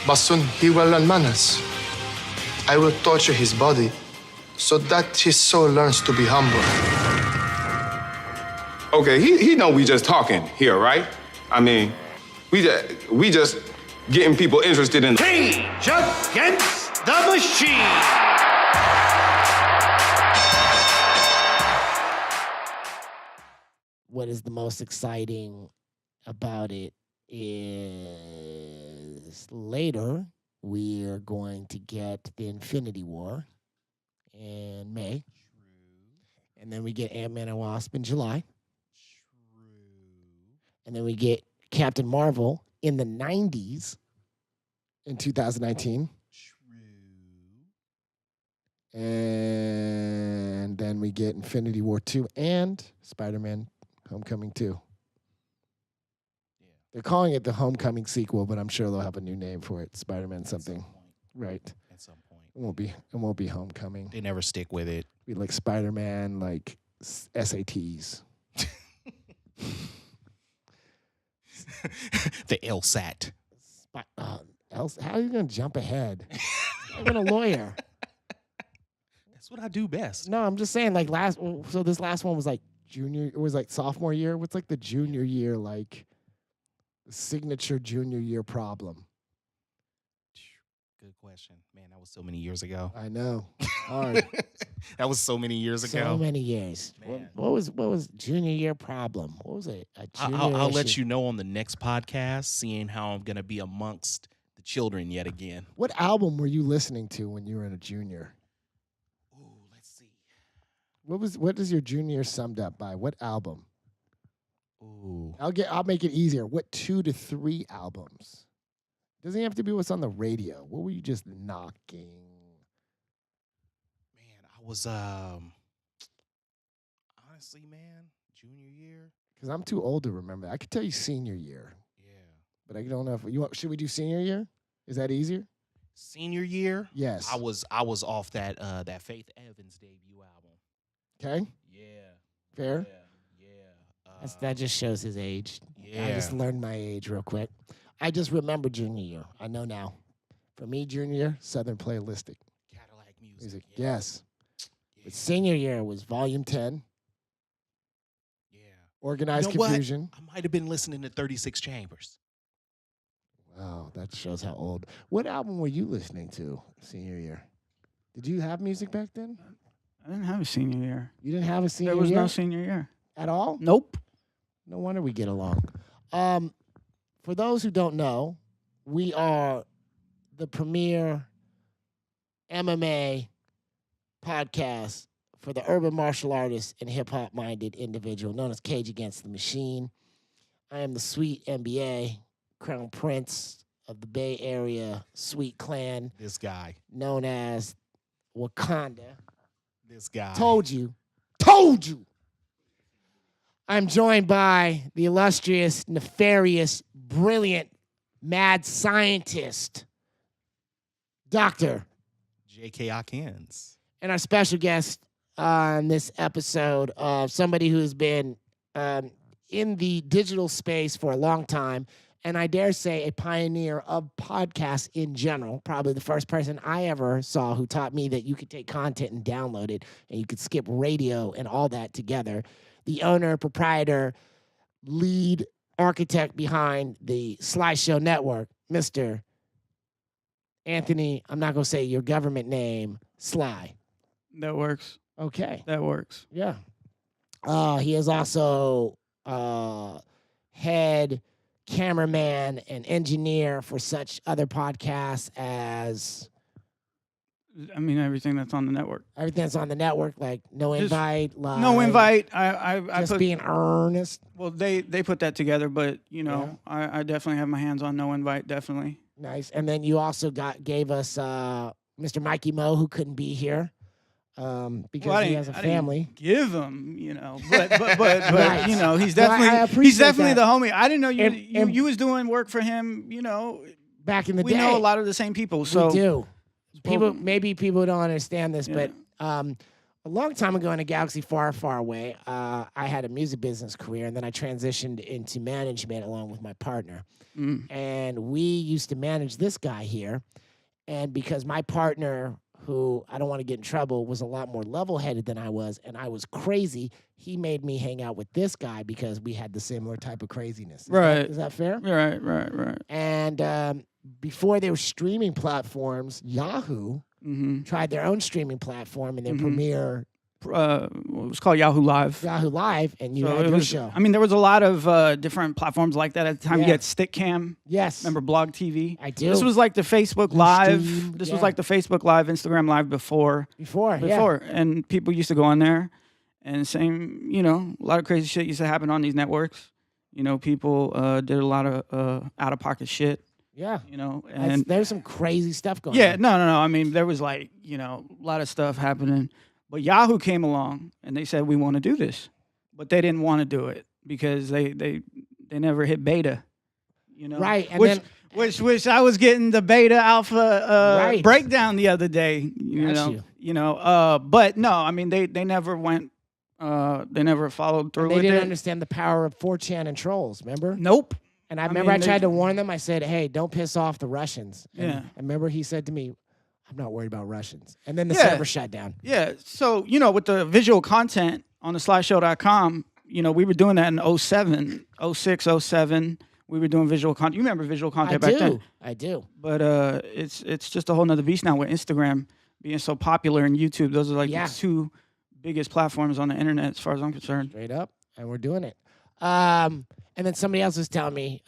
but soon he will learn manners. I will torture his body so that his soul learns to be humble. Okay, he know we just talking here, right? I mean, we just getting people interested in... Cage against the machine! What is the most exciting about it is later we're going to get the Infinity War in May. True. And then we get Ant-Man and Wasp in July. True. And then we get Captain Marvel in the 90s in 2019. True. And then we get Infinity War 2 and Spider-Man Homecoming 2. Yeah. They're calling it the Homecoming sequel, but I'm sure they'll have a new name for it. Spider-Man something. Right. At some point. It won't be Homecoming. They never stick with it. Be like Spider-Man, like SATs. The LSAT. How are you going to jump ahead? I'm even a lawyer. That's what I do best. No, I'm just saying, like, this last one was like it was like sophomore year. What's like the junior year, like the signature junior year problem? Good question. Man, that was so many years ago. I know. Hard. That was so many years ago. So many years. What was junior year problem? What was it? I'll let you know on the next podcast, seeing how I'm going to be amongst the children yet again. What album were you listening to when you were in a junior? Ooh, let's see. What is your junior summed up by? What album? Ooh. I'll make it easier. What 2 to 3 albums? Doesn't have to be what's on the radio. What were you just knocking? Man, I was honestly, man, junior year. Because I'm too old to remember. I could tell you senior year. Yeah. But I don't know if should we do senior year? Is that easier? Senior year? Yes. I was off that Faith Evans debut album. Okay. Yeah. Fair? Yeah. That just shows his age. Yeah. I just learned my age real quick. I just remember junior year. I know now. For me, junior year, Southern Playlistic. Cadillac music. Yes. Yeah. But senior year was Volume 10. Yeah. Organized Confusion. What? I might have been listening to 36 Chambers. Wow, that shows how old. What album were you listening to senior year? Did you have music back then? I didn't have a senior year. You didn't have a senior year? There was no senior year. At all? Nope. No wonder we get along. For those who don't know, we are the premier MMA podcast for the urban martial artist and hip-hop minded individual known as Cage Against the Machine. I am the SweetMBA, Crown Prince of the Bay Area Sweet Clan. This guy. Known as Wakanda. This guy. Told you. I'm joined by the illustrious, nefarious, brilliant, mad scientist, Dr. J.K. Akins. And our special guest on this episode, somebody who's been in the digital space for a long time, and I dare say a pioneer of podcasts in general. Probably the first person I ever saw who taught me that you could take content and download it, and you could skip radio and all that together. The owner, proprietor, lead architect behind the SlyShow network, Mr. Anthony, I'm not going to say your government name, Sly. That works. Okay. That works. Yeah. He is also head cameraman and engineer for such other podcasts as... I mean, everything that's on the network. Everything that's on the network, like No Invite, Live. No Invite. Just being earnest. Well, they put that together, but, you know, yeah. I definitely have my hands on No Invite, definitely. Nice. And then you also gave us Mr. Mikey Mo, who couldn't be here because he has a family. I didn't give him, you know, but right. You know, he's definitely the homie. I didn't know you was doing work for him, you know. Back in the day. We know a lot of the same people. So we do. People don't understand this, but A long time ago in a galaxy far, far away, I had a music business career, and then I transitioned into management along with my partner. And we used to manage this guy here. And because my partner, who I don't want to get in trouble, was a lot more level-headed than I was, and I was crazy, he made me hang out with this guy because we had the similar type of craziness. Is that fair? Right. And before there were streaming platforms, Yahoo tried their own streaming platform and their premiere. It was called Yahoo Live. Yahoo Live, and you had your show. I mean, there was a lot of different platforms like that at the time. You had Stickcam. Yes. Remember Blog TV? I do. This was like the Facebook Live. This was like the Facebook Live, Instagram Live before. And people used to go on there, and same, a lot of crazy shit used to happen on these networks. People did a lot of out-of-pocket shit. Yeah. And there's some crazy stuff going on. Yeah, no. I mean, there was like, a lot of stuff happening. But Yahoo came along and they said, we want to do this. But they didn't want to do it because they never hit beta. Right. And which I was getting the beta alpha breakdown the other day. But no, I mean they never went they never followed through with it. They didn't understand the power of 4chan and trolls, remember? Nope. And I remember I tried to warn them. I said, hey, don't piss off the Russians. And I remember he said to me, I'm not worried about Russians. And then the server shut down. Yeah. So, with the visual content on TheSlyShow.com, we were doing that in 07, 06, 07. We were doing visual content. You remember visual content back then? I do. But it's just a whole nother beast now with Instagram being so popular and YouTube. Those are like the two biggest platforms on the internet as far as I'm concerned. Straight up. And we're doing it. And then somebody else was telling me,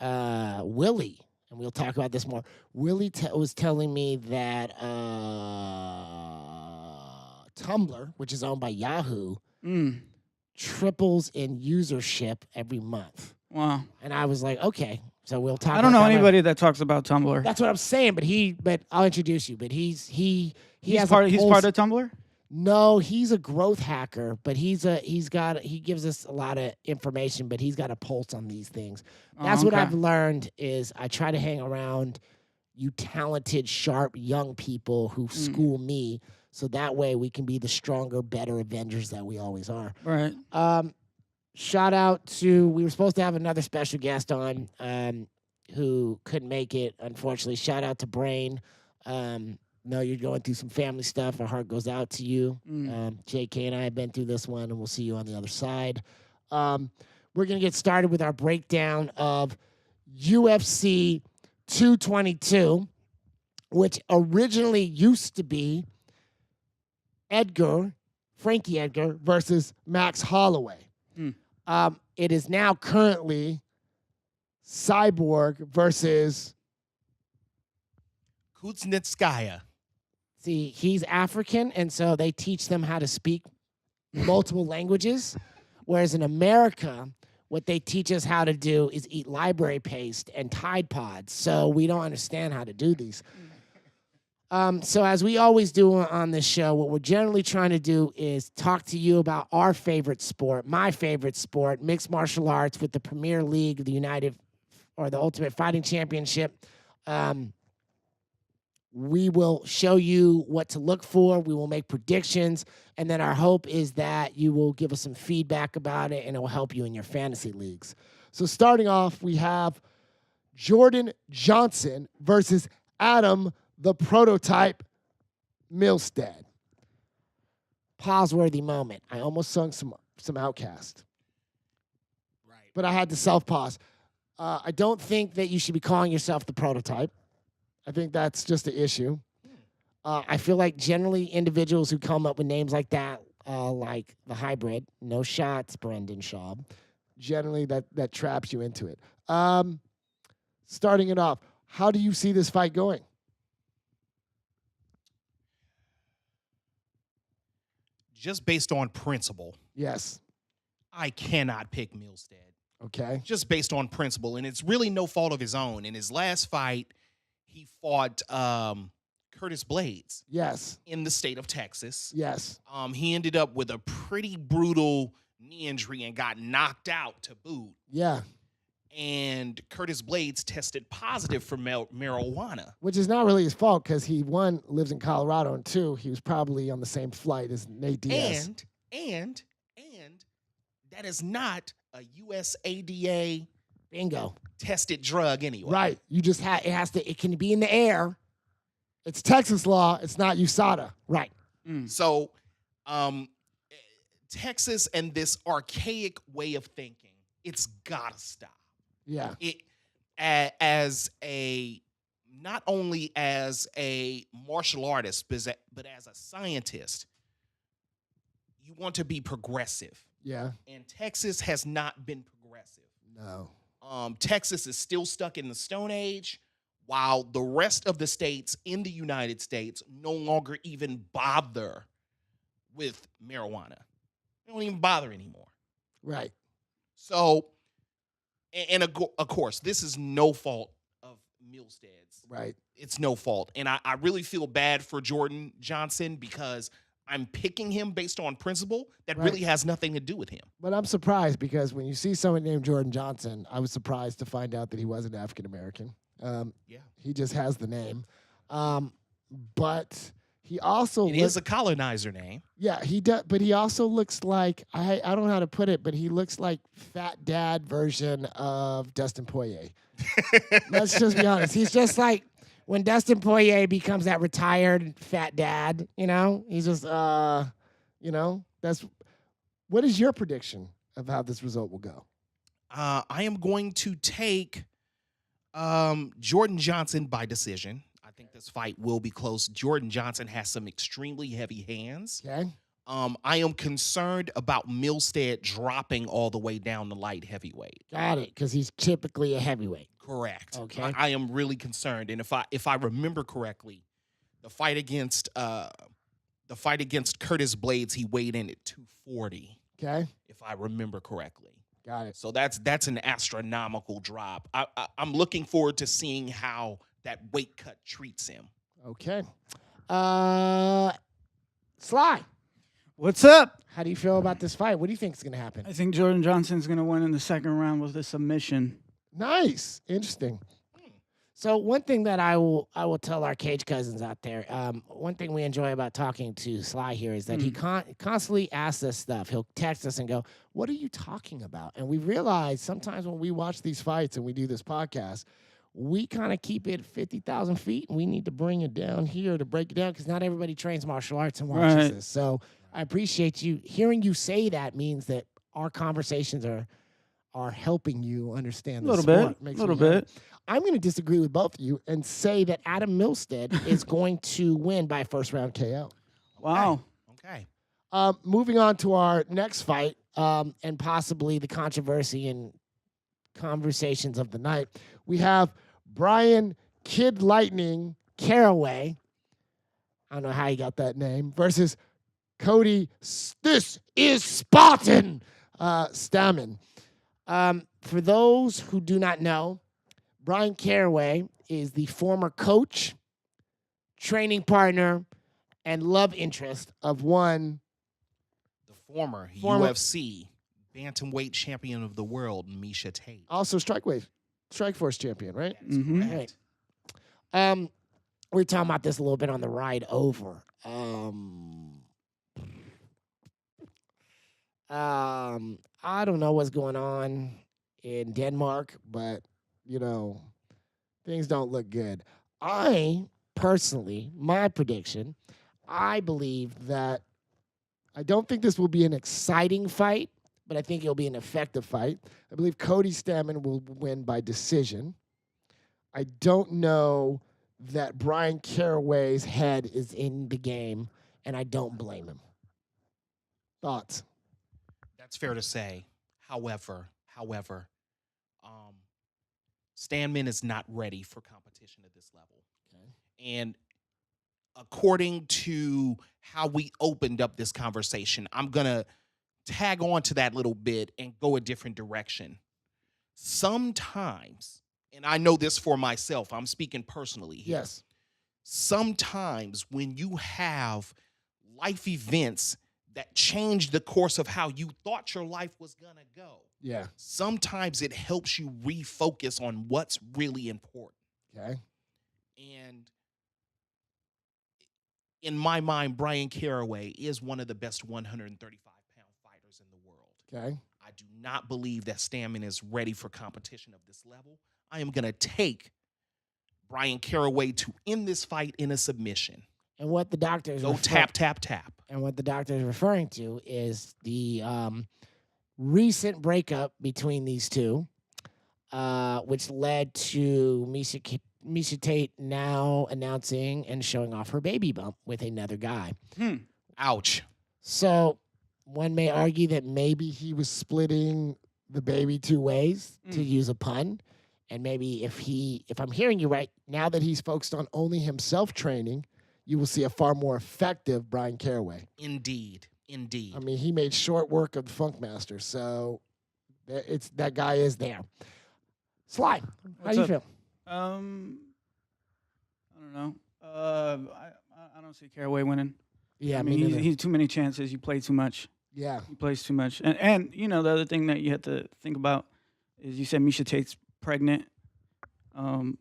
Willie, and we'll talk about this more. Willie was telling me that Tumblr, which is owned by Yahoo, triples in usership every month. Wow. And I was like, okay, so we'll talk. I don't know anybody that talks about Tumblr. That's what I'm saying, but I'll introduce you. But he's part of Tumblr? No, he's a growth hacker, but he gives us a lot of information, but he's got a pulse on these things. That's what I've learned is I try to hang around you talented, sharp, young people who school me, so that way we can be the stronger, better Avengers that we always are. Right. Shout out to, we were supposed to have another special guest on who couldn't make it, unfortunately. Shout out to Brain. No, you're going through some family stuff. Our heart goes out to you. JK and I have been through this one, and we'll see you on the other side. We're going to get started with our breakdown of UFC 222, which originally used to be Frankie Edgar versus Max Holloway. It is now currently Cyborg versus Kunitskaya. See, he's African, and so they teach them how to speak multiple languages. Whereas in America, what they teach us how to do is eat library paste and Tide Pods. So we don't understand how to do these. So as we always do on this show, what we're generally trying to do is talk to you about our favorite sport, my favorite sport, mixed martial arts with the Premier League, the Ultimate Fighting Championship. We will show you what to look for. We will make predictions. And then our hope is that you will give us some feedback about it, and it will help you in your fantasy leagues. So starting off, we have Jordan Johnson versus Adam, the prototype, Milstead. Pause-worthy moment. I almost sung some Outcast. Right. But I had to self-pause. I don't think that you should be calling yourself the prototype. I think that's just the issue. I feel like generally individuals who come up with names like that, like the hybrid, no shots, Brendan Schaub, generally that traps you into it. Starting it off, how do you see this fight going? Just based on principle. Yes. I cannot pick Milstead. Okay. Just based on principle, and it's really no fault of his own. In his last fight, he fought Curtis Blades. Yes. In the state of Texas. Yes. He ended up with a pretty brutal knee injury and got knocked out to boot. Yeah. and Curtis Blades tested positive for marijuana. Which is not really his fault because he, one, lives in Colorado, and two, he was probably on the same flight as Nate Diaz. And that is not a USADA bingo tested drug anyway. Right. You just it can be in the air. It's Texas law. It's not USADA. Right. So Texas and this archaic way of thinking, it's gotta stop. Yeah. It not only as a martial artist, but as a scientist, you want to be progressive. Yeah. And Texas has not been progressive. No. Texas is still stuck in the Stone Age, while the rest of the states in the United States no longer even bother with marijuana. They don't even bother anymore. Right. So, and of course, this is no fault of Milstead's. Right. It's no fault. And I really feel bad for Jordan Johnson because I'm picking him based on principle that really has nothing to do with him. But I'm surprised because when you see someone named Jordan Johnson, I was surprised to find out that he wasn't African-American. He just has the name. But he also is a colonizer name. Yeah, he does. But he also looks like, I don't know how to put it, but he looks like fat dad version of Dustin Poirier. Let's just be honest. He's just like, when Dustin Poirier becomes that retired fat dad, he's just, what is your prediction of how this result will go? I am going to take Jordan Johnson by decision. I think this fight will be close. Jordan Johnson has some extremely heavy hands. Okay. I am concerned about Milstead dropping all the way down to light heavyweight. Got it, because he's typically a heavyweight. Correct. Okay. I am really concerned, and if I remember correctly, the fight against Curtis Blades, he weighed in at 240. Okay. If I remember correctly. Got it. So that's an astronomical drop. I'm looking forward to seeing how that weight cut treats him. Okay. Sly. What's up? How do you feel about this fight? What do you think is going to happen? I think Jordan Johnson's going to win in the second round with a submission. Nice. Interesting. So one thing that I will tell our cage cousins out there, one thing we enjoy about talking to Sly here is that he constantly asks us stuff. He'll text us and go, "What are you talking about?" And we realize sometimes when we watch these fights and we do this podcast, we kind of keep it 50,000 feet, and we need to bring it down here to break it down because not everybody trains martial arts and watches this. So I appreciate you. Hearing you say that means that our conversations are helping you understand the sport. A little bit. I'm going to disagree with both of you and say that Adam Milstead is going to win by first-round KO. Wow. Okay. Moving on to our next fight, and possibly the controversy and conversations of the night, we have Bryan Kid Lightning Caraway, I don't know how you got that name, versus Cody, this is Spartan, Stamen. For those who do not know, Bryan Caraway is the former coach, training partner, and love interest of the former UFC bantamweight champion of the world, Miesha Tate. Also Strikeforce champion, right? Right. We were talking about this a little bit on the ride over. I don't know what's going on in Denmark, but things don't look good. I personally, my prediction, I believe that I don't think this will be an exciting fight, but I think it'll be an effective fight. I believe Cody Stamen will win by decision. I don't know that Bryan Caraway's head is in the game, and I don't blame him. Thoughts? That's fair to say. However, Stamen is not ready for competition at this level. Okay. And according to how we opened up this conversation, I'm going to tag on to that little bit and go a different direction. Sometimes, and I know this for myself, I'm speaking personally here. Yes. Sometimes when you have life events that changed the course of how you thought your life was going to go. Yeah. Sometimes it helps you refocus on what's really important. Okay. And in my mind, Bryan Caraway is one of the best 135-pound fighters in the world. Okay. I do not believe that Stamen is ready for competition of this level. I am going to take Bryan Caraway to end this fight in a submission. And what the doctor is tap, tap, tap. And what the doctor is referring to is the recent breakup between these two, which led to Miesha Tate now announcing and showing off her baby bump with another guy. Ouch. So one may argue that maybe he was splitting the baby two ways, to use a pun. And maybe if I'm hearing you right, now that he's focused on only himself training, you will see a far more effective Bryan Caraway. Indeed. I mean, he made short work of the Funkmaster, so that guy is there. Sly, how do you feel? I don't know. I don't see Caraway winning. Yeah, I mean, he's too many chances. You play too much. Yeah, he plays too much. And you know, the other thing that you have to think about is you said Miesha Tate's pregnant. Imagine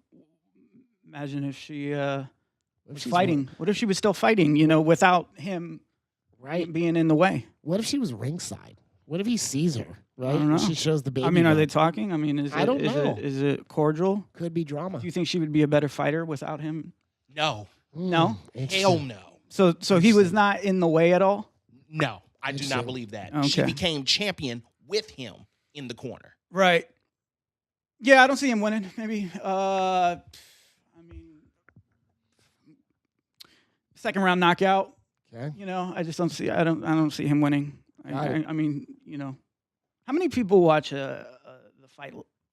if she was fighting. What if she was still fighting? You know, without him, being in the way. What if she was ringside? What if he sees her? Right? I don't know. She shows the baby. I mean, are they talking? I mean, I don't know. Is it cordial? Could be drama. Do you think she would be a better fighter without him? No. No? Hell no. So he was not in the way at all? No, I do not believe that. Okay. She became champion with him in the corner. Right. Yeah, I don't see him winning. Maybe. I mean, second round knockout. Okay. You know, I just don't see. I don't see him winning. I mean, you know, how many people watch the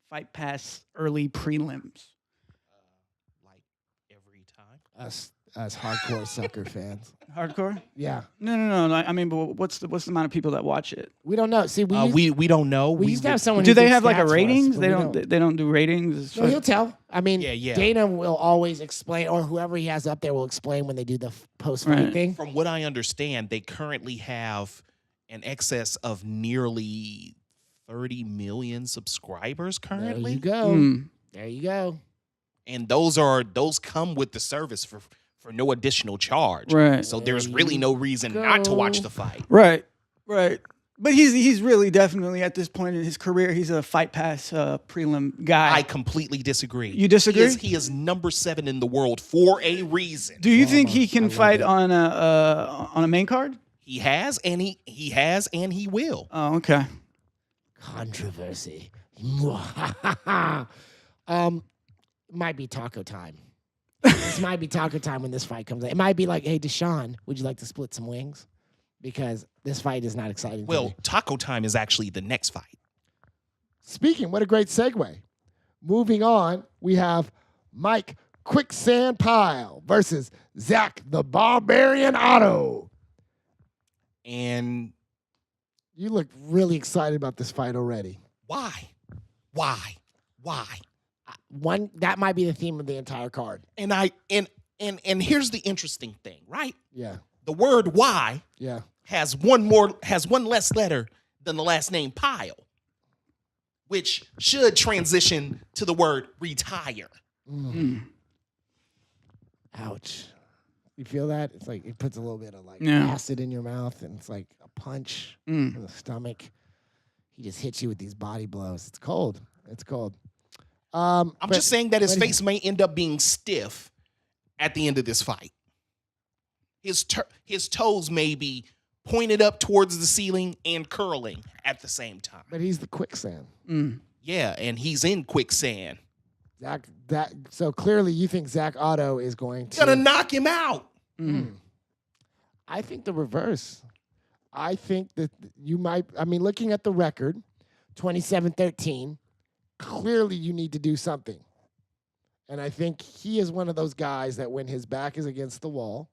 Fight Pass early prelims? Like every time. Us hardcore sucker fans. Hardcore? Yeah. No. I mean, but what's the amount of people that watch it? We don't know. See, we don't know. We used to have someone. Do who they did have like a stats for us, ratings? but They don't do ratings. No, he'll tell. I mean, Yeah. Dana will always explain, or whoever he has up there will explain when they do the post-fight thing. From what I understand, they currently have an excess of nearly 30 million subscribers currently. There you go. And those come with the service for no additional charge. Right. So there's really no reason not to watch the fight. Right. But he's really definitely at this point in his career, he's a Fight Pass prelim guy. I completely disagree. You disagree? He is number 7 in the world for a reason. Do you think he can fight on a main card? He has and he will. Oh, okay. Controversy. Might be taco time. This might be taco time when this fight comes out. It might be like, hey, Deshaun, would you like to split some wings? Because this fight is not exciting. Well, taco time is actually the next fight. Speaking, what a great segue. Moving on, we have Mike Quicksand Pyle versus Zach the Barbarian Otto. And you look really excited about this fight already. Why? One, that might be the theme of the entire card. And here's the interesting thing, right? Yeah. The word why Yeah. has one less letter than the last name Pyle, which should transition to the word retire. Ouch. You feel that? It's like it puts a little bit of acid in your mouth, and it's like a punch in the stomach. He just hits you with these body blows. It's cold. I'm just saying that his face may end up being stiff at the end of this fight. His toes may be pointed up towards the ceiling and curling at the same time. But he's the quicksand. Yeah, and he's in quicksand. So clearly you think Zach Otto is going to knock him out. I think the reverse. I think that you might, looking at the record, 27-13, clearly you need to do something. And I think he is one of those guys that when his back is against the wall,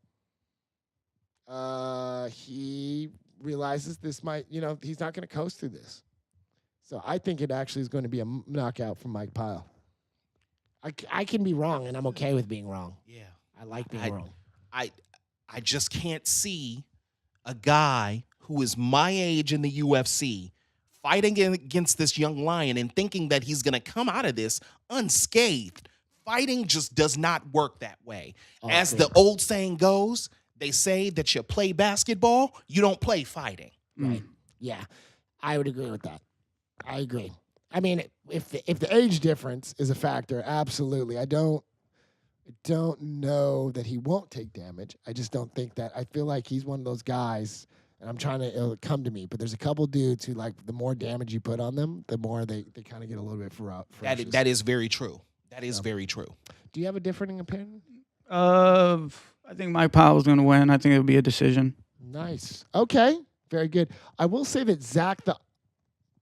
he realizes this might, he's not going to coast through this. So I think it actually is going to be a knockout from Mike Pyle. I can be wrong, and I'm okay with being wrong. Yeah. I like being wrong. I just can't see a guy who is my age in the UFC fighting against this young lion and thinking that he's going to come out of this unscathed. Fighting just does not work that way. As the old saying goes, they say that you play basketball, you don't play fighting. Right. Yeah, I would agree with that. I agree. I mean, if the age difference is a factor, absolutely. I don't know that he won't take damage. I just don't think that. I feel like he's one of those guys, and I'm trying to, it'll come to me, but there's a couple dudes who, like, the more damage you put on them, the more they kind of get a little bit ferocious. That is very true. That is very true. Do you have a differing opinion? I think Mike Powell's going to win. I think it'll be a decision. Nice. Okay. Very good. I will say that Zach the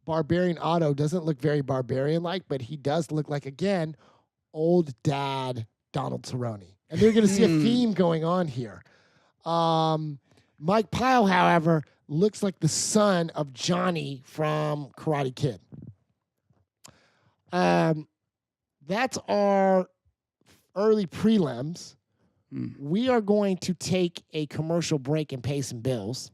Barbarian Otto doesn't look very barbarian-like, but he does look like, again, old dad Donald Cerrone. And they're going to see a theme going on here. Mike Pyle, however, looks like the son of Johnny from Karate Kid. That's our early prelims. We are going to take a commercial break and pay some bills.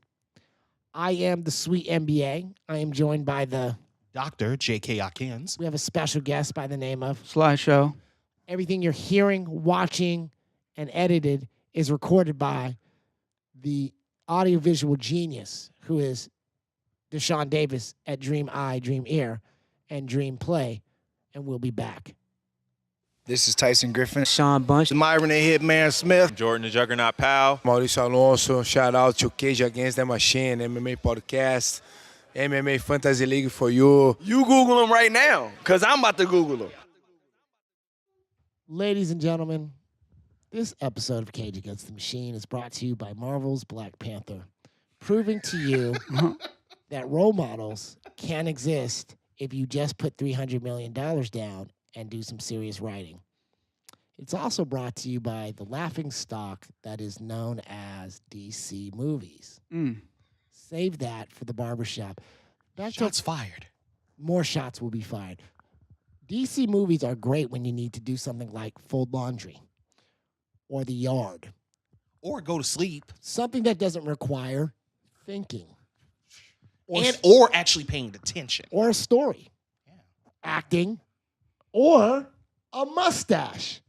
I am the SweetMBA. I am joined by the Dr. J.K. Akins. We have a special guest by the name of SlyShow. Everything you're hearing, watching, and edited is recorded by the audiovisual genius who is Deshaun Davis at Dream Eye, Dream Ear, and Dream Play. And we'll be back. This is Tyson Griffin. Sean Bunch. Myron the Hitman Smith. Jordan the Juggernaut Powell. Maurício Alonso. Shout out to Cage Against the Machine, MMA Podcast, MMA Fantasy League for you. You Google him right now, because I'm about to Google him. Ladies and gentlemen, this episode of Cage Against the Machine is brought to you by Marvel's Black Panther, proving to you that role models can exist if you just put $300 million down and do some serious writing. It's also brought to you by the laughing stock that is known as DC Movies. Save that for the barbershop. Shots fired. More shots will be fired. DC Movies are great when you need to do something like fold laundry or the yard. Or go to sleep. Something that doesn't require thinking. Or actually paying attention. Or a story. Yeah. Acting. Or a mustache.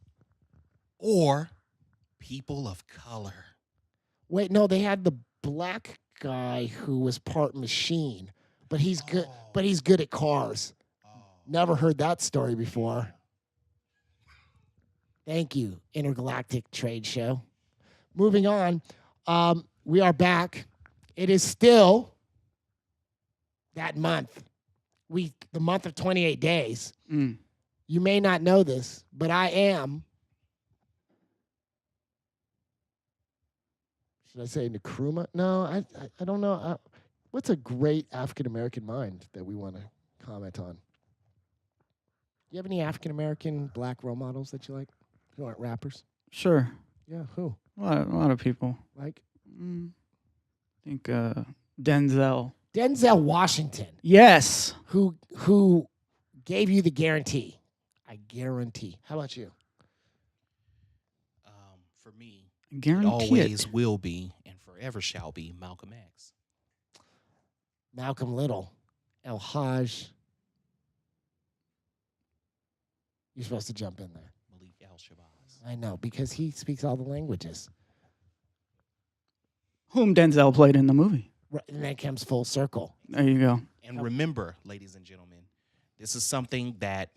Or people of color. Wait, no, they had the black guy who was part machine, but he's good. But he's good at cars. Never heard that story before. Thank you, Intergalactic Trade Show. Moving on, we are back. It is still that month. The month of 28 days. You may not know this, but I am. Should I say Nkrumah? No, I don't know. What's a great African-American mind that we want to comment on? Do you have any African-American black role models that you like who aren't rappers? Sure. Yeah, who? A lot of people. Like? I think Denzel. Denzel Washington. Yes. Who gave you the guarantee? I guarantee. How about you? For me, guarantee it always will be and forever shall be Malcolm X. Malcolm Little. El Haj. You're supposed to jump in there. Malik Al-Shabazz. I know, because he speaks all the languages. Whom Denzel played in the movie. Right, and that comes full circle. There you go. And remember, ladies and gentlemen, this is something that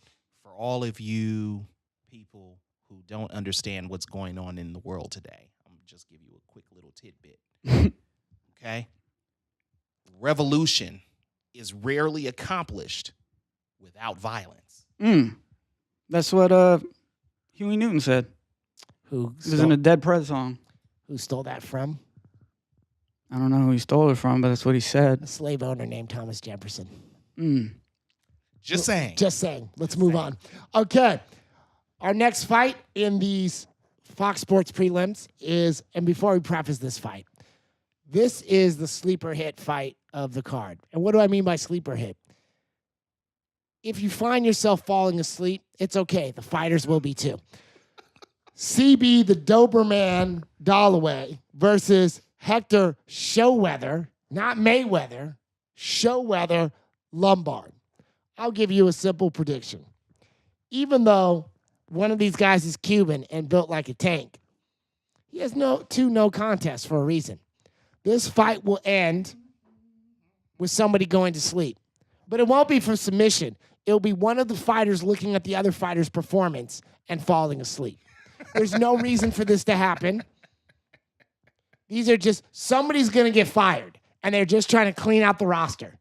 for all of you people who don't understand what's going on in the world today, I'm going to just give you a quick little tidbit. Okay? Revolution is rarely accomplished without violence. That's what Huey Newton said. Who it was in a Dead Prez song. Who stole that from? I don't know who he stole it from, but that's what he said. A slave owner named Thomas Jefferson. Just saying. Just saying. Let's move on. Okay. Our next fight in these Fox Sports prelims is, and before we preface this fight, this is the sleeper hit fight of the card. And what do I mean by sleeper hit? If you find yourself falling asleep, it's okay. The fighters will be too. CB the Doberman Dalloway versus Hector Showweather not Mayweather, Showweather Lombard. I'll give you a simple prediction. Even though one of these guys is Cuban and built like a tank, he has no contests for a reason. This fight will end with somebody going to sleep. But it won't be from submission. It'll be one of the fighters looking at the other fighter's performance and falling asleep. There's no reason for this to happen. These are just, somebody's going to get fired, and they're just trying to clean out the roster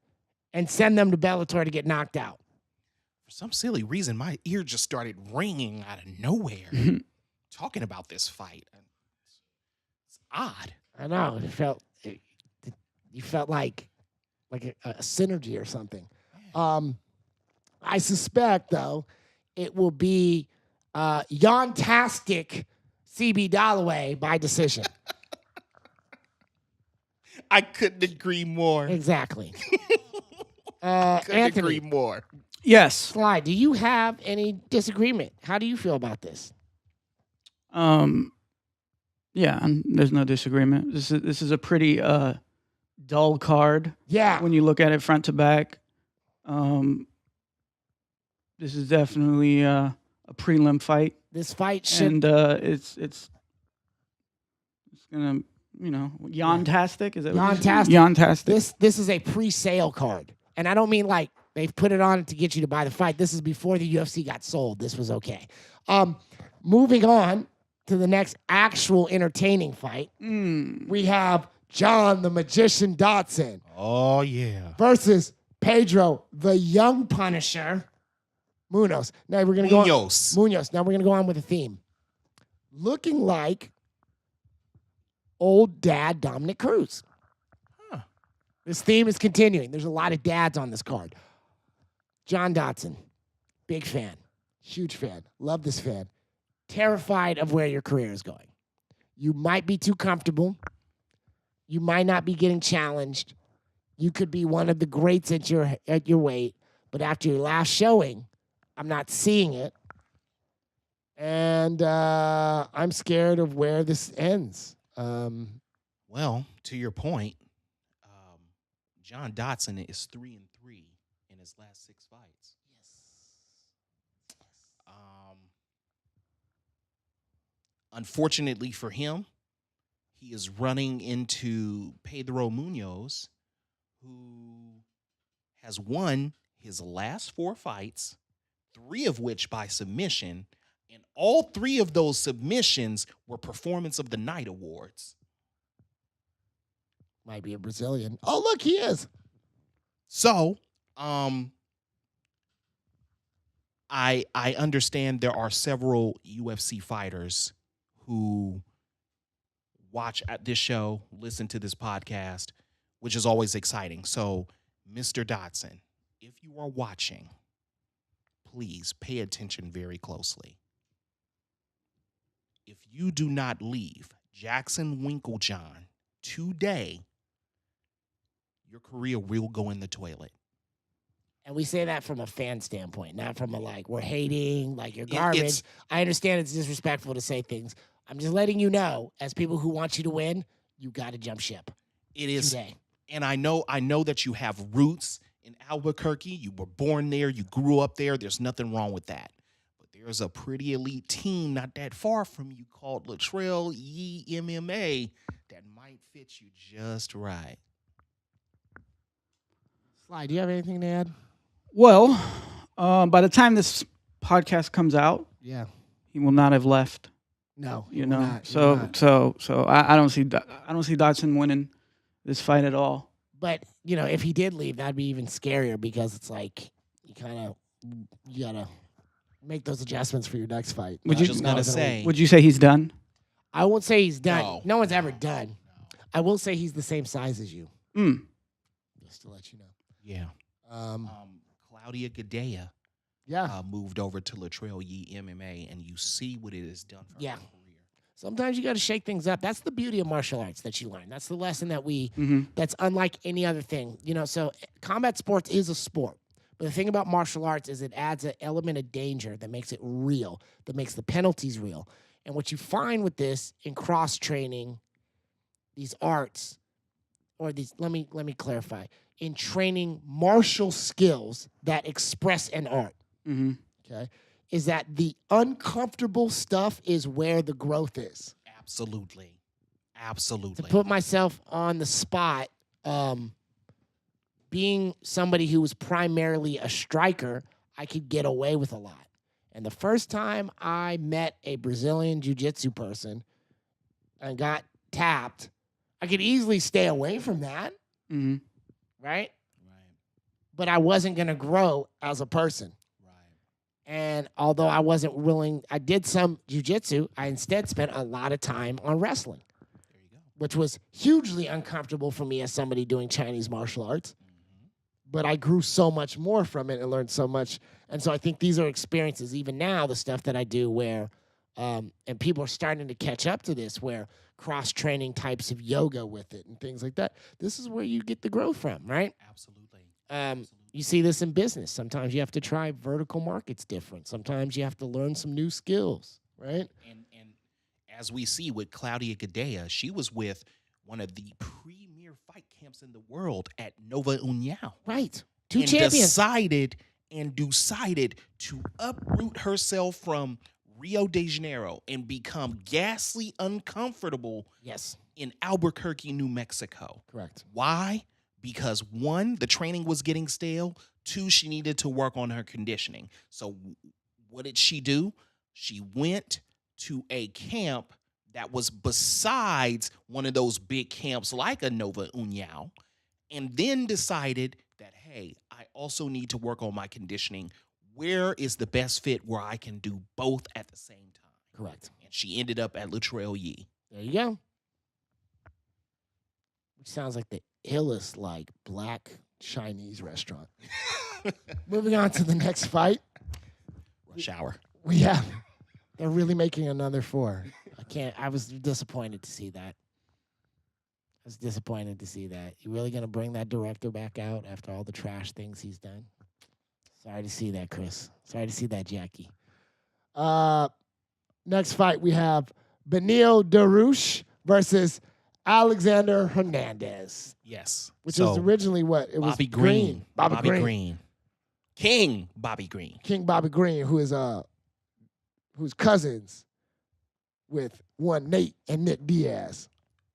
and send them to Bellator to get knocked out. For some silly reason, my ear just started ringing out of nowhere talking about this fight. It's odd. I know. You felt like a synergy or something. I suspect, though, it will be Yantastic CB Dalloway by decision. I couldn't agree more. Exactly. Couldn't Anthony, agree more. Yes. Sly, do you have any disagreement? How do you feel about this? Yeah, there's no disagreement. This is a pretty dull card. Yeah. When you look at it front to back. This is definitely a prelim fight. This fight should, and it's gonna, Yantastic, is that what Yantastic. Yantastic. This is a pre-sale card. And I don't mean like they've put it on to get you to buy the fight. This is before the UFC got sold. This was okay. Moving on to the next actual entertaining fight. We have John the Magician Dodson. Oh, yeah. Versus Pedro the Young Punisher Munoz. Now we're going to go Munoz. Now we're going to go on with a theme. Looking like old dad Dominick Cruz. This theme is continuing. There's a lot of dads on this card. John Dodson, big fan, huge fan, love this fan. Terrified of where your career is going. You might be too comfortable. You might not be getting challenged. You could be one of the greats at your weight, but after your last showing, I'm not seeing it. And I'm scared of where this ends. Well, to your point, John Dodson is 3-3 in his last 6 fights. Unfortunately for him, he is running into Pedro Munoz, who has won his last 4 fights, 3 of which by submission, and all 3 of those submissions were Performance of the Night awards. Might be a Brazilian. Oh, look, he is. So, I understand there are several UFC fighters who watch at this show, listen to this podcast, which is always exciting. So, Mr. Dodson, if you are watching, please pay attention very closely. If you do not leave Jackson Winklejohn today, your career will go in the toilet. And we say that from a fan standpoint, not from a we're hating, you're garbage. I understand it's disrespectful to say things. I'm just letting you know, as people who want you to win, you got to jump ship. It is today. And I know that you have roots in Albuquerque. You were born there. You grew up there. There's nothing wrong with that. But there's a pretty elite team not that far from you called Latrell Yee MMA that might fit you just right. Sly, do you have anything to add? Well, by the time this podcast comes out, he will not have left. No, So I don't see Dodson winning this fight at all. But if he did leave, that'd be even scarier because it's you gotta make those adjustments for your next fight. Would you say he's done? I won't say he's done. No one's ever done. I will say he's the same size as you. Just to let you know. Yeah. Claudia Gadea moved over to Latrell Yee MMA, and you see what it has done for her career. Sometimes you got to shake things up. That's the beauty of martial arts that you learn. That's the lesson that that's unlike any other thing. So combat sports is a sport. But the thing about martial arts is it adds an element of danger that makes it real, that makes the penalties real. And what you find with this in cross-training, these arts, let me clarify, in training martial skills that express an art. Mm-hmm. Okay, is that the uncomfortable stuff is where the growth is. Absolutely. To put myself on the spot, being somebody who was primarily a striker, I could get away with a lot. And the first time I met a Brazilian jiu-jitsu person and got tapped, I could easily stay away from that, Mm-hmm. right? But I wasn't going to grow as a person. And although I wasn't willing, I did some jiu-jitsu, I instead spent a lot of time on wrestling, which was hugely uncomfortable for me as somebody doing Chinese martial arts. But I grew so much more from it and learned so much. And so I think these are experiences, even now, the stuff that I do where, and people are starting to catch up to this, where cross-training types of yoga with it and things like that. This is where you get the growth from, right? Absolutely. You see this in business. Sometimes you have to try vertical markets different. Sometimes you have to learn some new skills, right? And as we see with Claudia Gadea, she was with one of the premier fight camps in the world at Nova União. Right. Two and champions. decided to uproot herself from Rio de Janeiro and become ghastly uncomfortable in Albuquerque, New Mexico. Correct. Why? Because 1, the training was getting stale. 2, she needed to work on her conditioning. So what did she do? She went to a camp that was besides one of those big camps like a Nova União, and then decided that, hey, I also need to work on my conditioning. Where is the best fit where I can do both at the same time? Correct. And she ended up at Le Trail Yi. There you go. Which sounds like the illest, like, black Chinese restaurant. Moving on to the next fight. Rush Hour. They're really making another 4. I was disappointed to see that. You really going to bring that director back out after all the trash things he's done? Sorry to see that, Chris. Sorry to see that, Jackie. Next fight, we have Beneil Dariush versus Alexander Hernandez. Yes. Which was originally what? It was Bobby Green. Bobby Green. King Bobby Green. King Bobby Green, who's cousins with one Nate and Nick Diaz.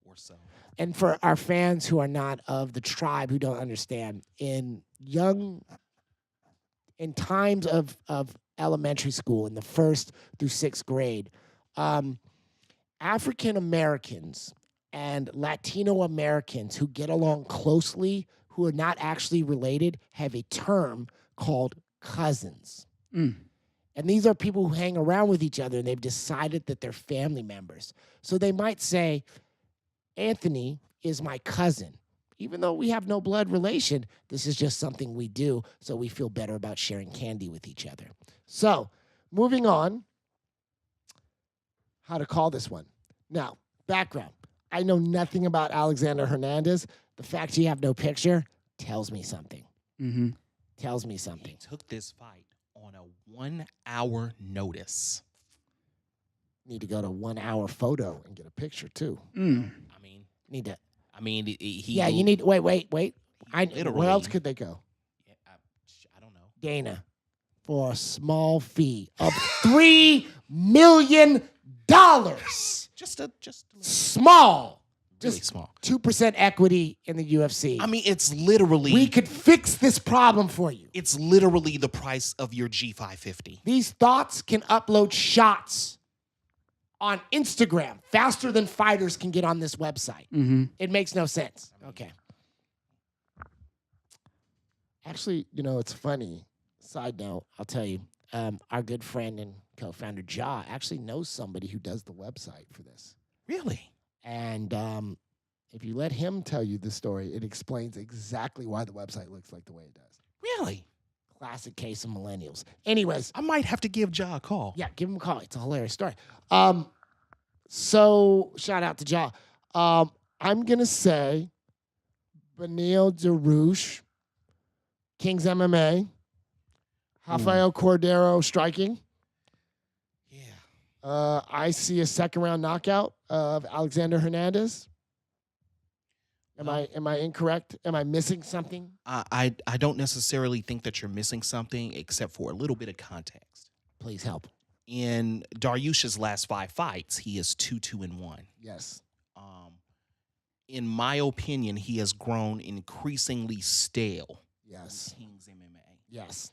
Or so. And for our fans who are not of the tribe, who don't understand, in times of elementary school, in the 1st through 6th grade, African Americans and Latino Americans who get along closely, who are not actually related, have a term called cousins. Mm. And these are people who hang around with each other and they've decided that they're family members. So they might say, Anthony is my cousin. Even though we have no blood relation, this is just something we do, so we feel better about sharing candy with each other. So, moving on, how to call this one. Now, background. I know nothing about Alexander Hernandez. The fact you have no picture tells me something. Mm-hmm. Tells me something. He took this fight on a 1-hour notice. Need to go to 1 hour photo and get a picture, too. Mm. You need, wait. What else could they go? Yeah, I don't know. Dana, for a small fee of $3 million. Just a small. Really just small. 2% equity in the UFC. I mean, it's literally... We could fix this problem for you. It's literally the price of your G550. These thoughts can upload shots on Instagram faster than fighters can get on this website. Mm-hmm. It makes no sense. Okay. Actually, it's funny. Side note, I'll tell you. Our good friend and co-founder Ja actually knows somebody who does the website for this. Really? And if you let him tell you the story, it explains exactly why the website looks like the way it does. Really? Classic case of millennials. Anyways. I might have to give Ja a call. Yeah, give him a call. It's a hilarious story. So, shout out to Ja. I'm going to say Beneil Dariush, King's MMA, Rafael Cordero striking. Yeah. I see a second-round knockout of Alexander Hernandez. Am I incorrect? Am I missing something? I don't necessarily think that you're missing something, except for a little bit of context. Please help. In Dariush's last 5 fights, he is 2-1. Yes. In my opinion, he has grown increasingly stale. Yes. King's MMA. Yes.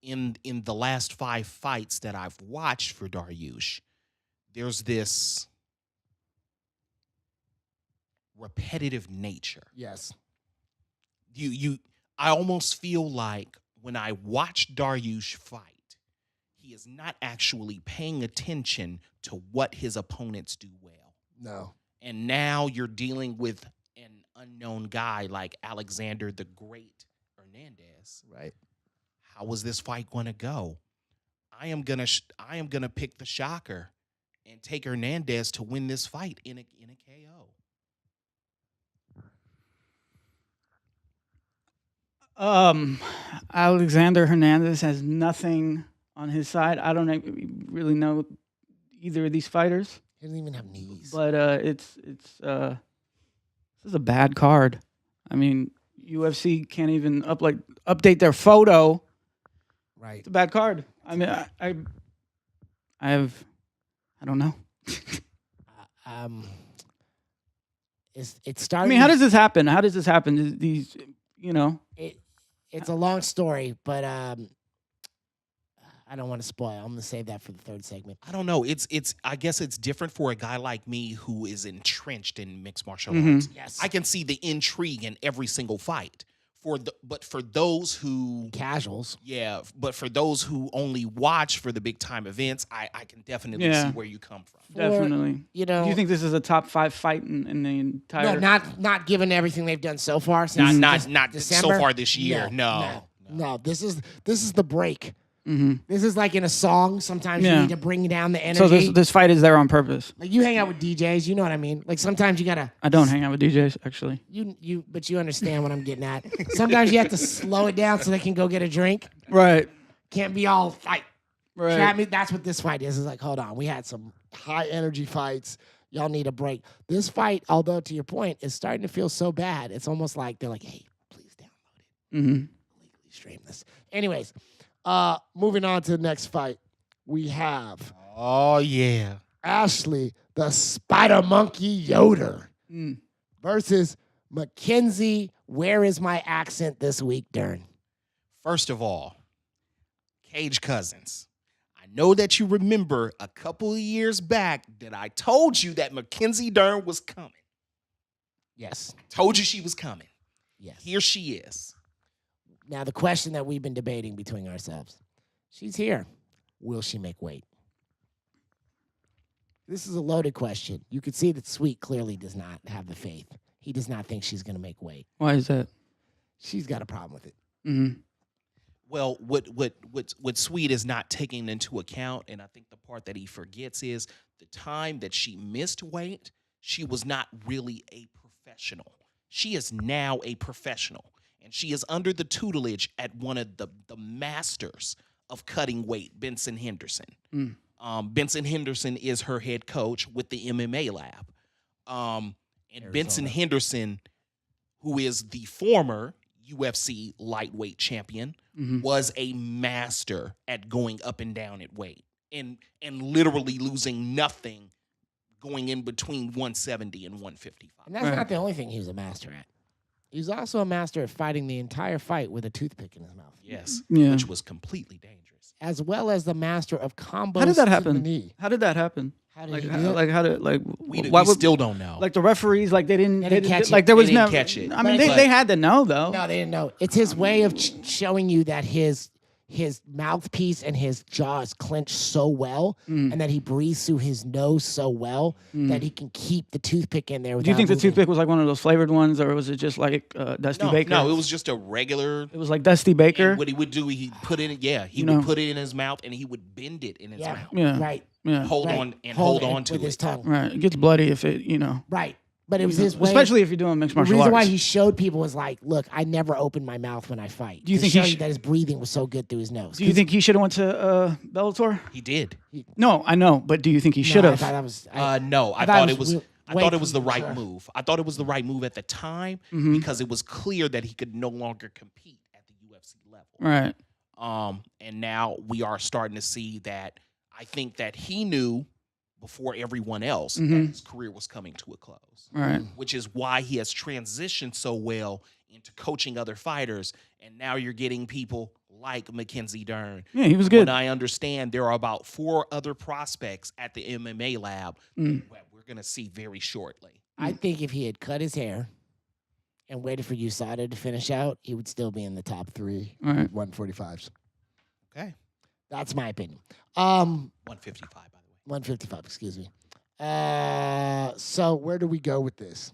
In the last 5 fights that I've watched for Dariush, there's this repetitive nature. Yes. I almost feel like when I watch Dariush fight, he is not actually paying attention to what his opponents do well. No. And now you're dealing with an unknown guy like Alexander the Great Hernandez. Right. How is this fight going to go? I am gonna pick the shocker and take Hernandez to win this fight in a KO. Alexander Hernandez has nothing on his side. I don't really know either of these fighters. He doesn't even have knees. But this is a bad card. I mean, UFC can't even update their photo. Right. It's a bad card. I mean, I don't know. It's starting. I mean, how does this happen? How does this happen? These, it's a long story, but I don't want to spoil. I'm going to save that for the third segment. I don't know. I guess it's different for a guy like me who is entrenched in mixed martial Mm-hmm. arts. Yes. I can see the intrigue in every single fight. But for those who casuals, but for those who only watch for the big time events, I can definitely see where you come from. Definitely. Do you think this is a top 5 fight in the entire? No, not given everything they've done so far. Since Not December. so far this year. No. This is the break. Mm-hmm. This is like in a song. Sometimes you need to bring down the energy. So this fight is there on purpose. Like you hang out with DJs, you know what I mean. Like sometimes you gotta. I don't hang out with DJs actually. But you understand what I'm getting at. Sometimes you have to slow it down so they can go get a drink. Right. Can't be all fight. Right. That's what this fight is. It's like, hold on, we had some high energy fights. Y'all need a break. This fight, although to your point, is starting to feel so bad. It's almost like they're like, hey, please download it. Mm-hmm. Legally stream this. Anyways. Moving on to the next fight, we have Ashley the Spider Monkey Yoder versus Mackenzie. Where is my accent this week, Dern? First of all, Cage Cousins. I know that you remember a couple of years back that I told you that Mackenzie Dern was coming. Yes. Told you she was coming. Yes. Here she is. Now, the question that we've been debating between ourselves, she's here. Will she make weight? This is a loaded question. You could see that Sweet clearly does not have the faith. He does not think she's going to make weight. Why is that? She's got a problem with it. Mm-hmm. Well, what Sweet is not taking into account, and I think the part that he forgets is the time that she missed weight, she was not really a professional. She is now a professional. And she is under the tutelage at one of the masters of cutting weight, Benson Henderson. Benson Henderson is her head coach with the MMA lab. And Arizona. Benson Henderson, who is the former UFC lightweight champion, was a master at going up and down at weight and literally losing nothing going in between 170 and 155. And that's not the only thing he was a master at. He's also a master at fighting the entire fight with a toothpick in his mouth. Yes, yeah. Which was completely dangerous. As well as the master of combos. How did that happen? To the knee. How did that happen? How did we still don't know. Like the referees, like they didn't catch it. Like there was they didn't no catch it. I mean, they had to know though. No, they didn't know. It's his way of showing you that his mouthpiece and his jaw is clenched so well, and that he breathes through his nose so well that he can keep the toothpick in there. Do you think the toothpick was like one of those flavored ones, or was it just like Dusty Baker? No, it was just a regular. It was like Dusty Baker. And what he would do, he'd put it in. Yeah, he would put it in his mouth, and he would bend it in his mouth. Yeah, right. Yeah, hold on to with it his tongue. Right, it gets bloody if it, Right. But it was his way. Especially if you're doing mixed martial arts. The reason why he showed people was like, look, I never open my mouth when I fight. Do you think show you that his breathing was so good through his nose? Do you think he should have went to Bellator? He did. No, I know, but do you think he should have? No, I thought it was. I thought it was the right move. I thought it was the right move at the time because it was clear that he could no longer compete at the UFC level. Right. And now we are starting to see that. I think that he knew before everyone else that his career was coming to a close. Right. Which is why he has transitioned so well into coaching other fighters. And now you're getting people like Mackenzie Dern. Yeah, he was good. And I understand there are about 4 other prospects at the MMA lab that we're going to see very shortly. I think if he had cut his hair and waited for USADA to finish out, he would still be in the top 3 145s. Okay. That's my opinion. 155, by the way. 155, excuse me. So where do we go with this?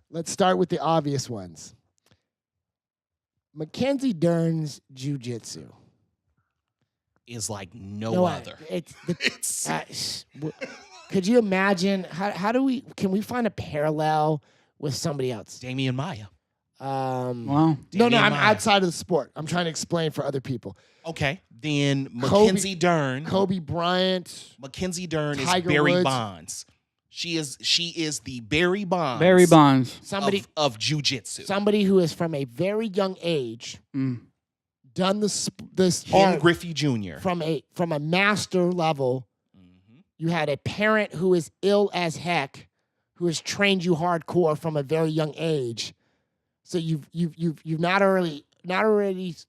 Let's start with the obvious ones. Mackenzie Dern's jiu-jitsu is like no other. Could you imagine? Can we find a parallel with somebody else? Damian Maia. Wow. No, I'm outside of the sport. I'm trying to explain for other people. Okay. Then Mackenzie Dern. Kobe Bryant. Mackenzie Dern Tiger is Barry Woods. Bonds. She is the Barry Bonds. Barry Bonds. Somebody of jiu-jitsu. Somebody who is from a very young age done this Ken art Griffey Jr. from a master level. You had a parent who is ill as heck, who has trained you hardcore from a very young age. So you've not already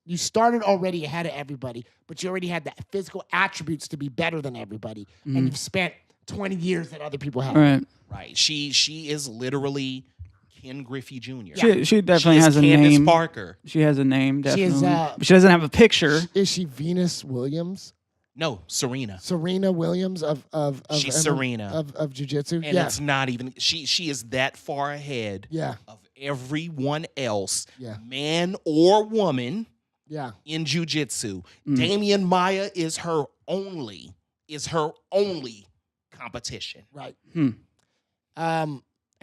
you started already ahead of everybody, but you already had the physical attributes to be better than everybody, and you've spent 20 years that other people have. Right. She is literally Ken Griffey Jr. She definitely has a Candace name. Parker. She has a name, definitely. She she doesn't have a picture. Is she Venus Williams? No, Serena. Serena Williams of She's Serena of jiu-jitsu. And it's not even she is that far ahead of everyone else, man or woman, in jiu-jitsu. Damian Maia is her only competition. Right.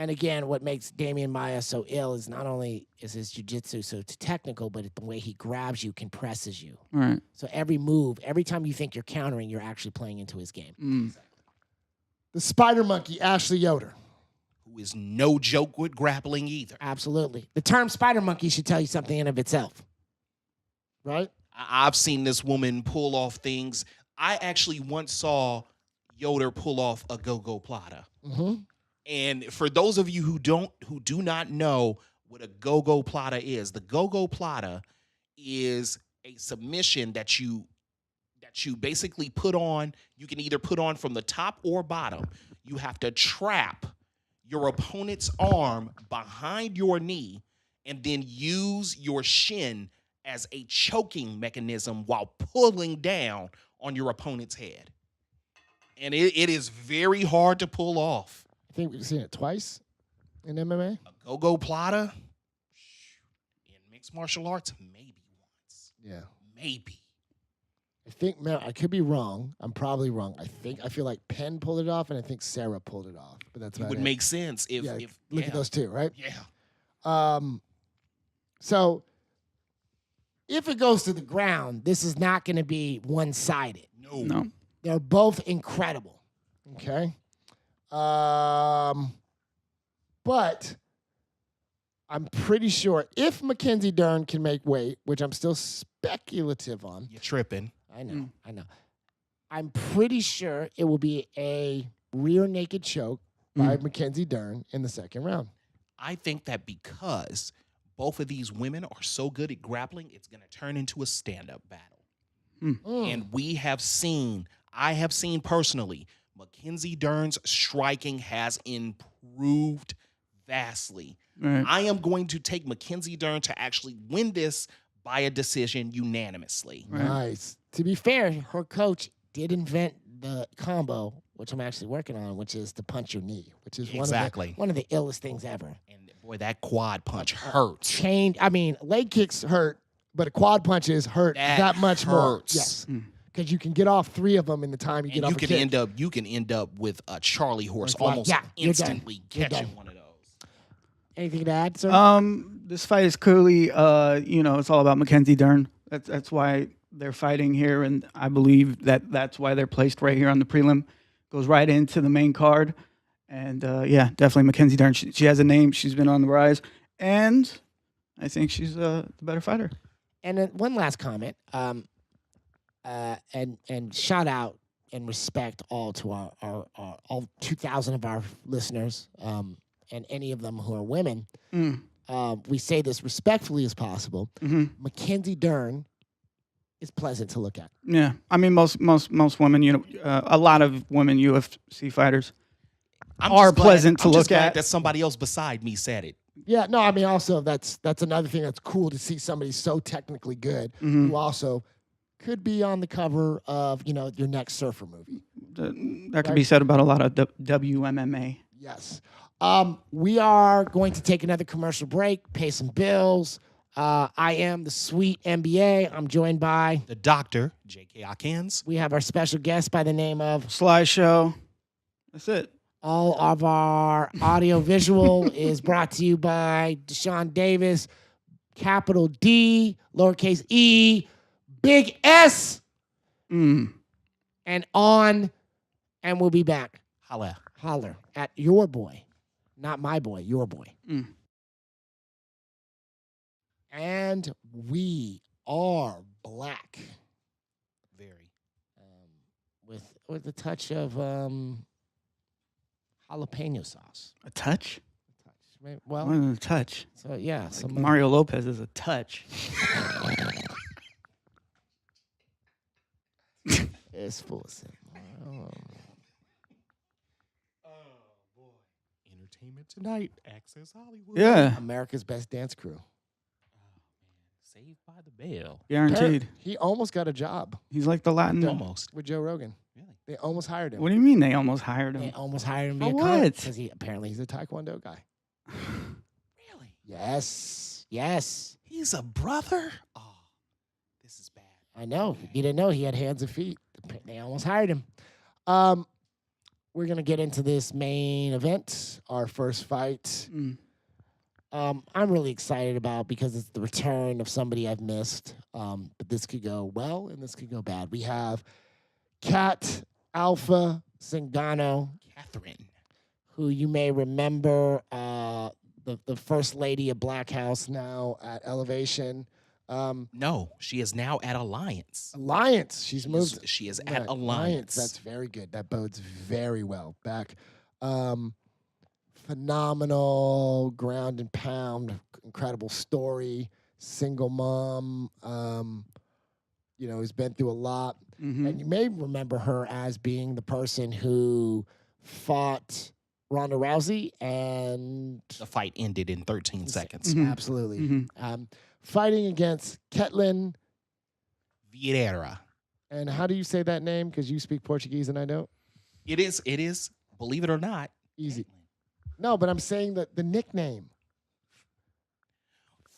And again, what makes Damian Maia so ill is not only is his jiu-jitsu so technical, but the way he grabs you, compresses you. Right. So every move, every time you think you're countering, you're actually playing into his game. The spider monkey, Ashley Yoder. Who is no joke with grappling either. Absolutely. The term spider monkey should tell you something in of itself. Right? I've seen this woman pull off things. I actually once saw Yoder pull off a go-go plata. And for those of you who do not know what a go-go plata is, the go-go plata is a submission that you basically put on. You can either put on from the top or bottom. You have to trap your opponent's arm behind your knee and then use your shin as a choking mechanism while pulling down on your opponent's head. And it is very hard to pull off. I think we've seen it twice in MMA. A go-go plata in mixed martial arts, maybe once. Yeah. Maybe. I think, man, I could be wrong. I'm probably wrong. I feel like Penn pulled it off, and I think Sarah pulled it off. But that's it would make sense if look at those two, right? Yeah. So if it goes to the ground, this is not going to be one-sided. No. They're both incredible. Okay. But I'm pretty sure if Mackenzie Dern can make weight, which I'm still speculative on. You're tripping. I know. I'm pretty sure it will be a rear naked choke by Mackenzie Dern in the second round. I think that because both of these women are so good at grappling, it's going to turn into a stand-up battle. And I have seen personally, Mackenzie Dern's striking has improved vastly. Right. I am going to take Mackenzie Dern to actually win this by a decision unanimously. Right. Nice. To be fair, her coach did invent the combo, which I'm actually working on, which is to punch your knee, which is one of the illest things ever. And boy, that quad punch hurts. Leg kicks hurt, but a quad punches hurt that much more. Yes. Because you can get off 3 of them in the time you get off a kick. You can end up with a Charlie horse Like, almost instantly catching done. one of those. Anything to add, sir? This fight is clearly, it's all about Mackenzie Dern. That's why they're fighting here, and I believe that's why they're placed right here on the prelim. Goes right into the main card, And yeah, definitely Mackenzie Dern. She has a name. She's been on the rise, and I think she's the better fighter. And then one last comment, and shout out and respect all to our all 2,000 of our listeners, and any of them who are women. We say this respectfully as possible. Mackenzie Dern is pleasant to look at. Yeah, I mean most women, a lot of women UFC fighters are pleasant to look at. That somebody else beside me said it. Yeah, no, I mean also that's another thing that's cool to see somebody so technically good who also could be on the cover of your next surfer movie. That could be said about a lot of WMMA. Yes. We are going to take another commercial break, pay some bills. I am the SweetMBA. I'm joined by the Doctor, J.K. Akins. We have our special guest by the name of SlyShow. That's it. All of our audio visual is brought to you by Deshaun Davis, capital D, lowercase e, big S, and on, and we'll be back. Holler at your boy. Not my boy, your boy. And we are black. Very. With a touch of jalapeno sauce. A touch? Well, more than a touch. So yeah, like Mario Lopez is a touch. It's full of sin. Entertainment Tonight, Access Hollywood. Yeah. America's Best Dance Crew. Saved by the Bell. Guaranteed. He almost got a job. He's like the Latin. Almost. With Joe Rogan. Really? They almost hired him. What do you mean they almost hired him? They almost hired him. For what? Because apparently he's a Taekwondo guy. Really? Yes. He's a brother? Oh, this is bad. I know. You didn't know he had hands and feet. They almost hired him. We're going to get into this main event, our first fight. I'm really excited about because it's the return of somebody I've missed. But this could go well and this could go bad. We have Cat Alpha Zingano, Catherine, who you may remember, the first lady of Black House, now at Elevation. No, she is now at Alliance. Alliance. She's moved. She is at Alliance. That's very good. That bodes very well. Back. Phenomenal ground and pound, incredible story, single mom, who's been through a lot. And you may remember her as being the person who fought Ronda Rousey, and the fight ended in 13 seconds. Absolutely. Fighting against Ketlin Vieira. And how do you say that name? Because you speak Portuguese and I don't. It is, believe it or not, easy. No, but I'm saying that the nickname.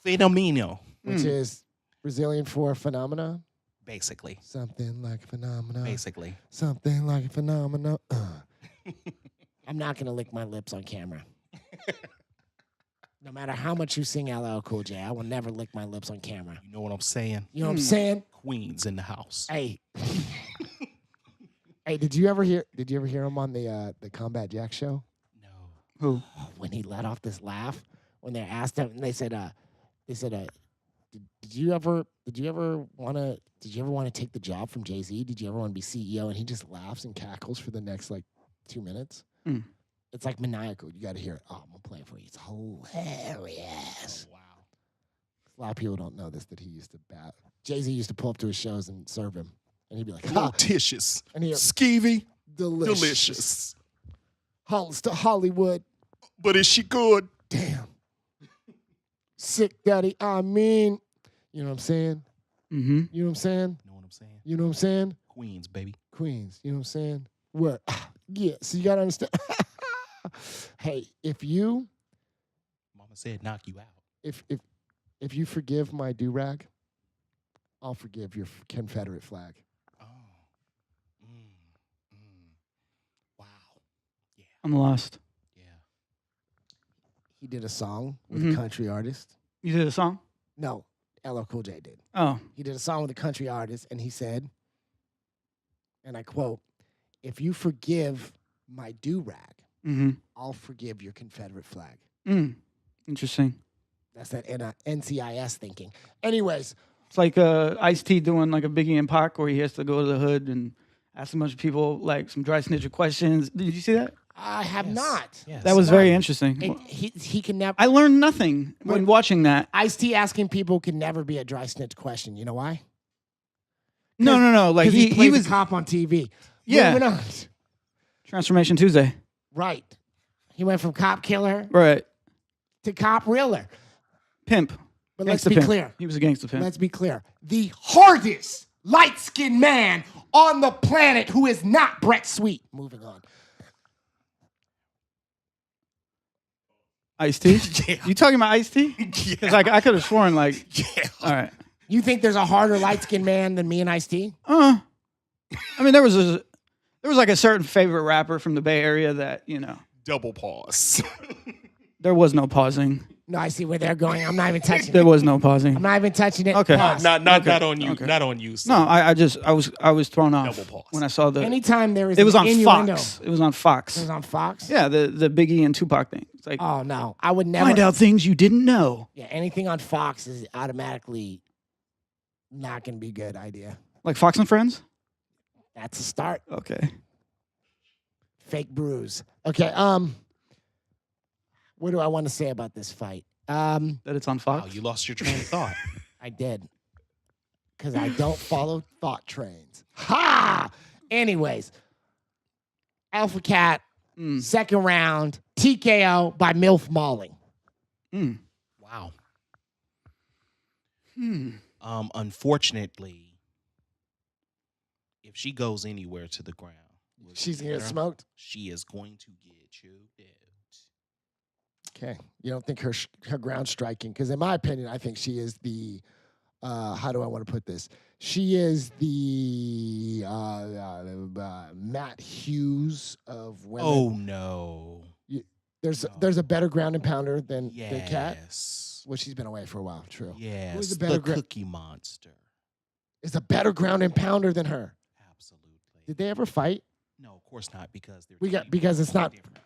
Fenomeno. Which is Brazilian for phenomena? Basically. Something like a phenomena. Basically. Something like a phenomena. I'm not going to lick my lips on camera. No matter how much you sing LL Cool J, I will never lick my lips on camera. You know what I'm saying? You know what I'm saying? Queens in the house. Hey. Hey, did you ever hear him on the Combat Jack show? No. Who? When he let off this laugh when they asked him, and they said, did you ever want to take the job from Jay-Z? Did you ever want to be CEO? And he just laughs and cackles for the next 2 minutes. It's like maniacal. You got to hear it. Oh, I'm gonna play it for you. It's hilarious. Oh, wow. A lot of people don't know this, that he used to bat. Jay-Z used to pull up to his shows and serve him, and he'd be like, delicious, and he skeevy, delicious. Hollywood, but is she good? Damn. Sick daddy. I mean, you know what I'm saying? Mm-hmm. You know what I'm saying? Know what I'm saying? You know what I'm saying? Queens, baby. Queens. You know what I'm saying? What? Yeah. So you gotta understand. Hey, if you, Mama said, knock you out. If you forgive my do-rag, I'll forgive your Confederate flag. Oh. Wow. Yeah. I'm lost. Yeah. He did a song with a country artist. You did a song? No, LL Cool J did. Oh. He did a song with a country artist, and he said, and I quote, "If you forgive my do-rag, I'll forgive your Confederate flag. Interesting. That's that NCIS thinking. Anyways. It's like Ice-T doing like a Biggie and Pac where he has to go to the hood and ask a bunch of people like some dry snitcher questions. Did you see that? I have not. Yes. That was very interesting. He can never. I learned nothing when watching that. Ice-T asking people can never be a dry snitch question. You know why? No. Like he was a cop on TV. Yeah. Moving on. Transformation Tuesday. Right. He went from cop killer to cop realer. Pimp. But let's be clear. He was a gangster pimp. Let's be clear. The hardest light-skinned man on the planet who is not Brett Sweet. Moving on. Ice-T? You talking about Ice-T? Because I could have sworn like, all right. You think there's a harder light-skinned man than me and Ice-T? I mean, there was like a certain favorite rapper from the Bay Area that, you know. Double pause. There was no pausing. No, I see where they're going. I'm not even touching it. There was no pausing. I'm not even touching it. Okay. Pause. Not on you. Okay. Not on you. So. No, I was thrown off Double pause. when I saw the. Anytime there is it was on innuendo. Fox. It was on Fox. It was on Fox? Yeah, the Biggie and Tupac thing. It's like, oh no, I would never find out things you didn't know. Yeah, anything on Fox is automatically not going to be a good idea. Like Fox and Friends? That's a start. Okay. Fake bruise. Okay. What do I want to say about this fight? That it's on Fox. Wow, you lost your train of thought. I did. Because I don't follow thought trains. Ha! Anyways, Alpha Cat, second round, TKO by MILF Mauling. Wow. Unfortunately, if she goes anywhere to the ground, she's going to get smoked? She is going to get choked out. Okay. You don't think her ground striking, because in my opinion, I think she is the, how do I want to put this? She is the Matt Hughes of women. Oh, no. There's a better ground and pounder than Cat. Yes. Well, she's been away for a while, true. Yes, Who's the Cookie Monster. Is a better ground and pounder than her. Absolutely. Did they ever fight? No, of course not, because they're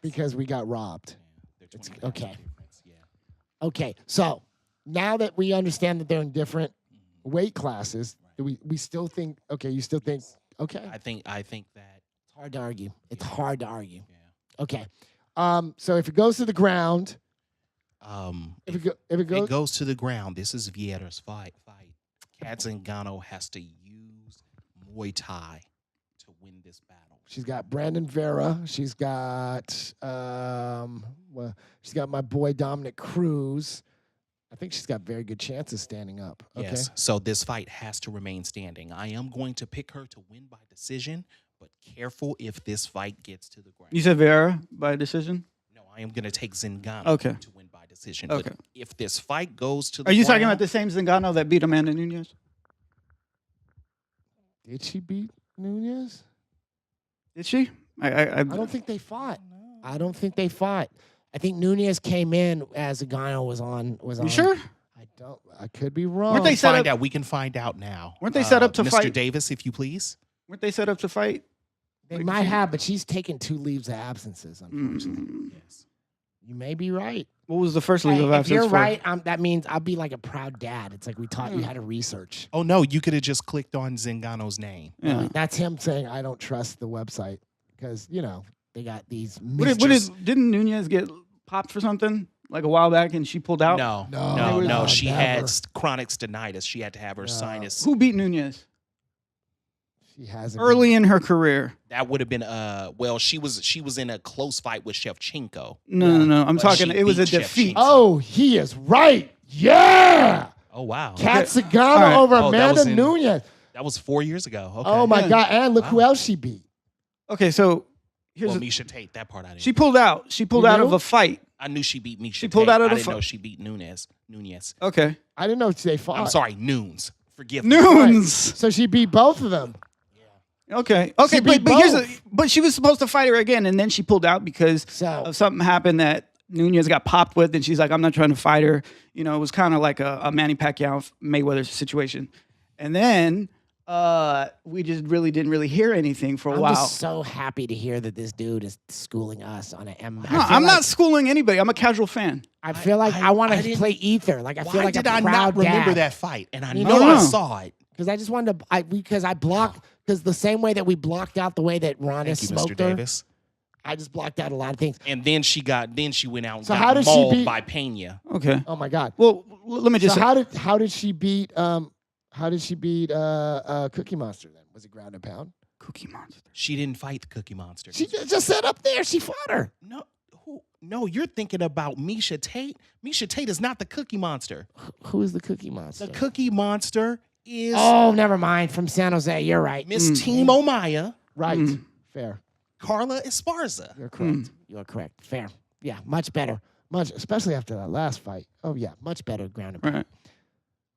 because we got robbed. It's okay. Yeah. Okay. So now that we understand that they're in different weight classes, do we still think? Okay, you still think? Okay. I think that it's hard to argue. It's hard to argue. Yeah. Okay. So if it goes to the ground, if it goes to the ground, this is Vieira's fight. Cat Zingano has to use Muay Thai to win this battle. She's got Brandon Vera. She's got she's got my boy Dominick Cruz. I think she's got very good chances standing up. Okay. Yes. So this fight has to remain standing. I am going to pick her to win by decision, but careful if this fight gets to the ground. You said Vera by decision? No, I am going to take Zingano to win by decision. Okay. But if this fight goes to the Are you ground, talking about the same Zingano that beat Amanda Nunes? Did she beat Nunes? Did she? I don't think they fought. I don't think they fought. I think Nunes came in as Zingano was on. You sure? I could be wrong. Weren't they set up? We can find out now. Weren't they set up to fight? Mr. Davis, if you please. Weren't they set up to fight? They might have, but she's taken 2 leaves of absences, unfortunately. Yes. You may be right. What was the first leave of absence? If you're for? right, that means I'll be like a proud dad. It's like we taught you how to research. Oh, no, you could have just clicked on Zingano's name. Yeah. That's him saying, I don't trust the website because, they got these. Didn't Nunes get popped for something like a while back and she pulled out? No. She had chronic stenitis. She had to have her sinus. Who beat Nunes? She has early in her career. That would have been she was in a close fight with Shevchenko. No. I'm talking. It was a defeat. Oh, he is right. Yeah. Oh wow. Cat Zingano over Amanda Nunes. That was 4 years ago. Okay. Oh my God! And look who else she beat. Okay, so here's Miesha Tate. That part I didn't. She pulled out. She pulled out of a fight. I knew she beat Miesha Tate. She pulled out of the fight. I didn't know fight. she beat Nunes. Okay. I didn't know they fought. I'm sorry, Nunes. Forgive me. Nunes. So she beat both of them. Okay, She beat but she was supposed to fight her again, and then she pulled out because of something happened that Nunes got popped with, and she's like, "I'm not trying to fight her." It was kind of like a Manny Pacquiao Mayweather situation. And then We just really didn't hear anything for a I'm while. just so happy to hear that this dude is schooling us on an MMA. No, I'm not schooling anybody. I'm a casual fan. I feel like I want to play Ether. Like I feel like did a I proud not remember dad. that fight? And I You know know I what? saw it. Because I just wanted to, because I blocked, because the same way that we blocked out the way that Ronda Thank you, smoked Mr. her, Davis. I just blocked out a lot of things. And then she went out and So got how did she mauled beat- by Pena. Okay. Oh my God. Well, let me just So say, how did she beat Cookie Monster then? Was it ground and pound? Cookie Monster. She didn't fight the Cookie Monster. She just sat up there. She fought her. No, you're thinking about Miesha Tate. Miesha Tate is not the Cookie Monster. Who is the Cookie Monster? The Cookie Monster is Oh, never mind. From San Jose. You're right. Miss Timo Maya, Right. Fair. Carla Esparza. You're correct. You're correct. Fair. Yeah, much better. Much, especially after that last fight. Oh yeah, much better ground and pound. Right.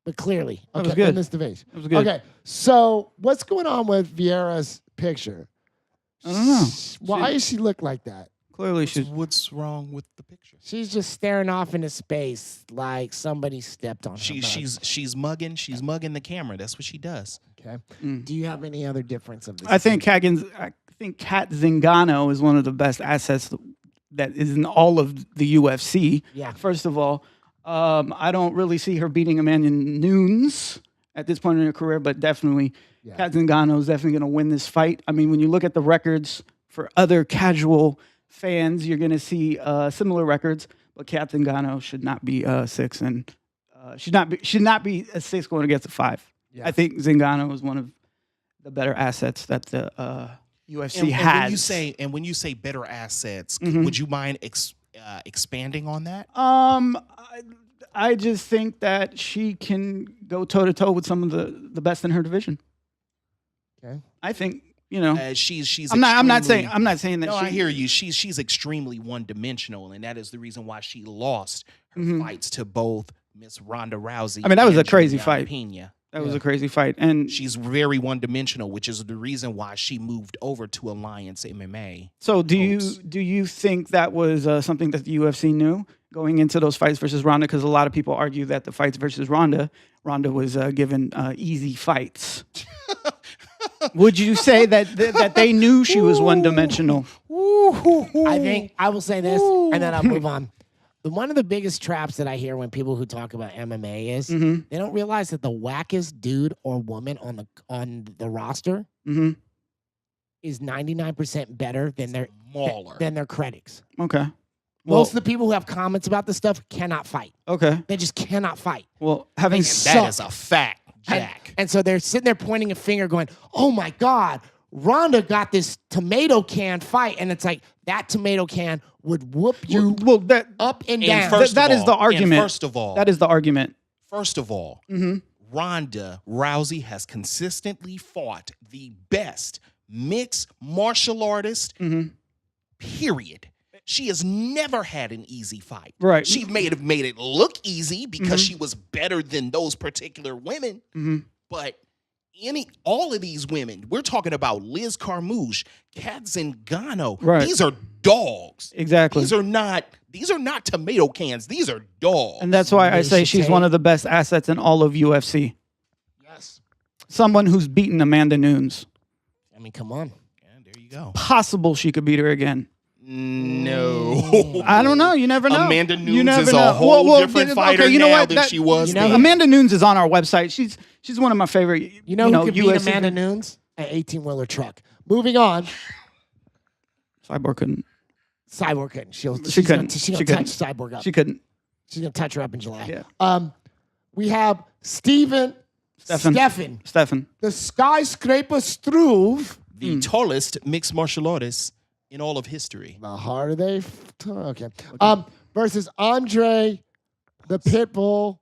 But clearly, That okay, was good. in this division. That was good. Okay, so what's going on with Vieira's picture? I don't know. Why does she look like that? Clearly, she's. What's wrong with the picture? She's just staring off into space like somebody stepped on her. She's mugging the camera. That's what she does. Okay. Do you have any other difference of this? I think Kat Zingano is one of the best assets that is in all of the UFC. Yeah. First of all, I don't really see her beating Amanda Nunes at this point in her career, but definitely Kat Zingano is definitely going to win this fight. I mean, when you look at the records for other casual fans, you're going to see similar records, but Kat Zingano should not be 6 and should not be a 6 going against a 5. Yeah. I think Zingano is one of the better assets that the UFC has. When you say better assets, would you mind expanding on that? I just think that she can go toe to toe with some of the best in her division. Okay. I think, you know, she's. I'm not saying that. No, I hear you. She's extremely one-dimensional, and that is the reason why she lost her fights to both Miss Ronda Rousey. I mean, that was and a crazy Juliana fight. Pena. That was a crazy fight, and she's very one-dimensional, which is the reason why she moved over to Alliance MMA. So, do you think that was something that the UFC knew going into those fights versus Ronda? Because a lot of people argue that the fights versus Ronda was given easy fights. Would you say that they knew she was one-dimensional? I think I will say this, and then I'll move on. One of the biggest traps that I hear when people who talk about MMA is they don't realize that the wackest dude or woman on the roster is 99% better than their critics. Okay. Most of the people who have comments about this stuff cannot fight. Okay. They just cannot fight. Well, having That is a fact, Jack. And so they're sitting there pointing a finger going, oh my God, Ronda got this tomato can fight. And it's like, that tomato can would whoop you up and down. That is the argument. First of all, that is the argument. First of all, Ronda Rousey has consistently fought the best mixed martial artist, period. She has never had an easy fight. Right. She may have made it look easy because she was better than those particular women. But all of these women, we're talking about Liz Carmouche, Kat Zingano. Right. These are dogs. Exactly. These are not tomato cans. These are dogs. And that's why I say she's one of the best assets in all of UFC. Yes. Someone who's beaten Amanda Nunes. I mean, come on. Yeah, there you go. Possible she could beat her again. No. I don't know. You never know. Amanda You Nunes never is know. a whole different fighter now than she was. Amanda Nunes is on our website. She's one of my favorite. You know who could beat UFC Amanda Nunes? An 18-wheeler truck. Moving on. Cyborg couldn't. Cyborg couldn't. She couldn't. She's gonna touch Cyborg up. She couldn't. She's gonna touch her up in July. Yeah. We have Stefan, the skyscraper Struve, the tallest mixed martial artist in all of history. The harder they okay. Versus Andrei the Pitbull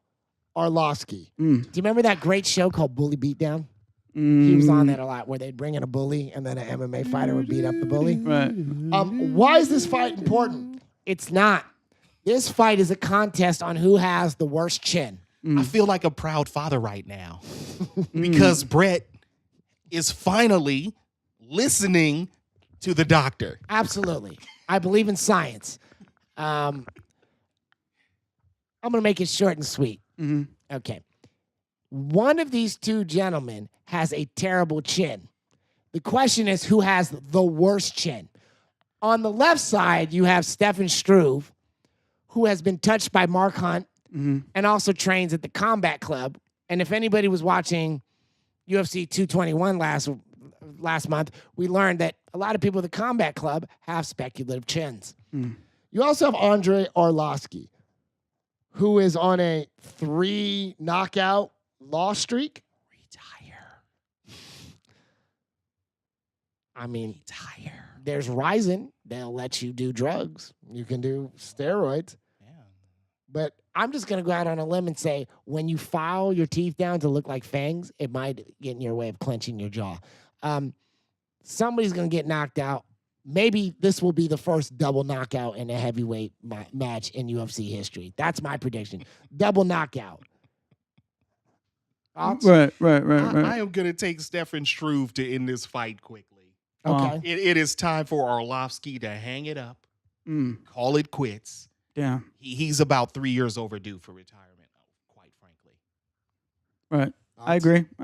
Arlovski. Do you remember that great show called Bully Beatdown? He was on that a lot, where they'd bring in a bully and then an MMA fighter would beat up the bully. Right. Why is this fight important? It's not. This fight is a contest on who has the worst chin. I feel like a proud father right now because Brett is finally listening to the doctor. Absolutely. I believe in science. I'm going to make it short and sweet. Okay. One of these two gentlemen has a terrible chin. The question is, who has the worst chin? On the left side, you have Stefan Struve, who has been touched by Mark Hunt and also trains at the Combat Club. And if anybody was watching UFC 221 last month, we learned that a lot of people at the Combat Club have speculative chins. You also have Andrei Arlovski, who is on a 3 knockout loss streak. Retire. I mean, Retire. there's Ryzen. They'll let you do drugs. You can do steroids. Yeah. But I'm just going to go out on a limb and say, when you file your teeth down to look like fangs, it might get in your way of clenching your jaw. Somebody's going to get knocked out. Maybe this will be the first double knockout in a heavyweight match in UFC history. That's my prediction. Double knockout. Right. I am going to take Stefan Struve to end this fight quickly. Okay. It is time for Arlovski to hang it up, call it quits. Yeah. He's about 3 years overdue for retirement, quite frankly. Right. I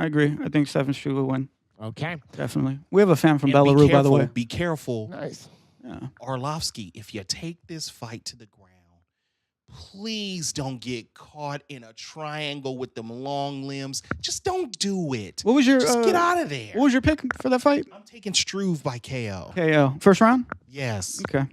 agree. I think Stefan Struve will win. Okay. Definitely. We have a fan from And Belarus, by the way. Be careful. Nice. Yeah. Arlovski, if you take this fight to the ground, please don't get caught in a triangle with them long limbs. Just don't do it. What was your? Just get out of there. What was your pick for that fight? I'm taking Struve by KO. KO. First round? Yes. Okay.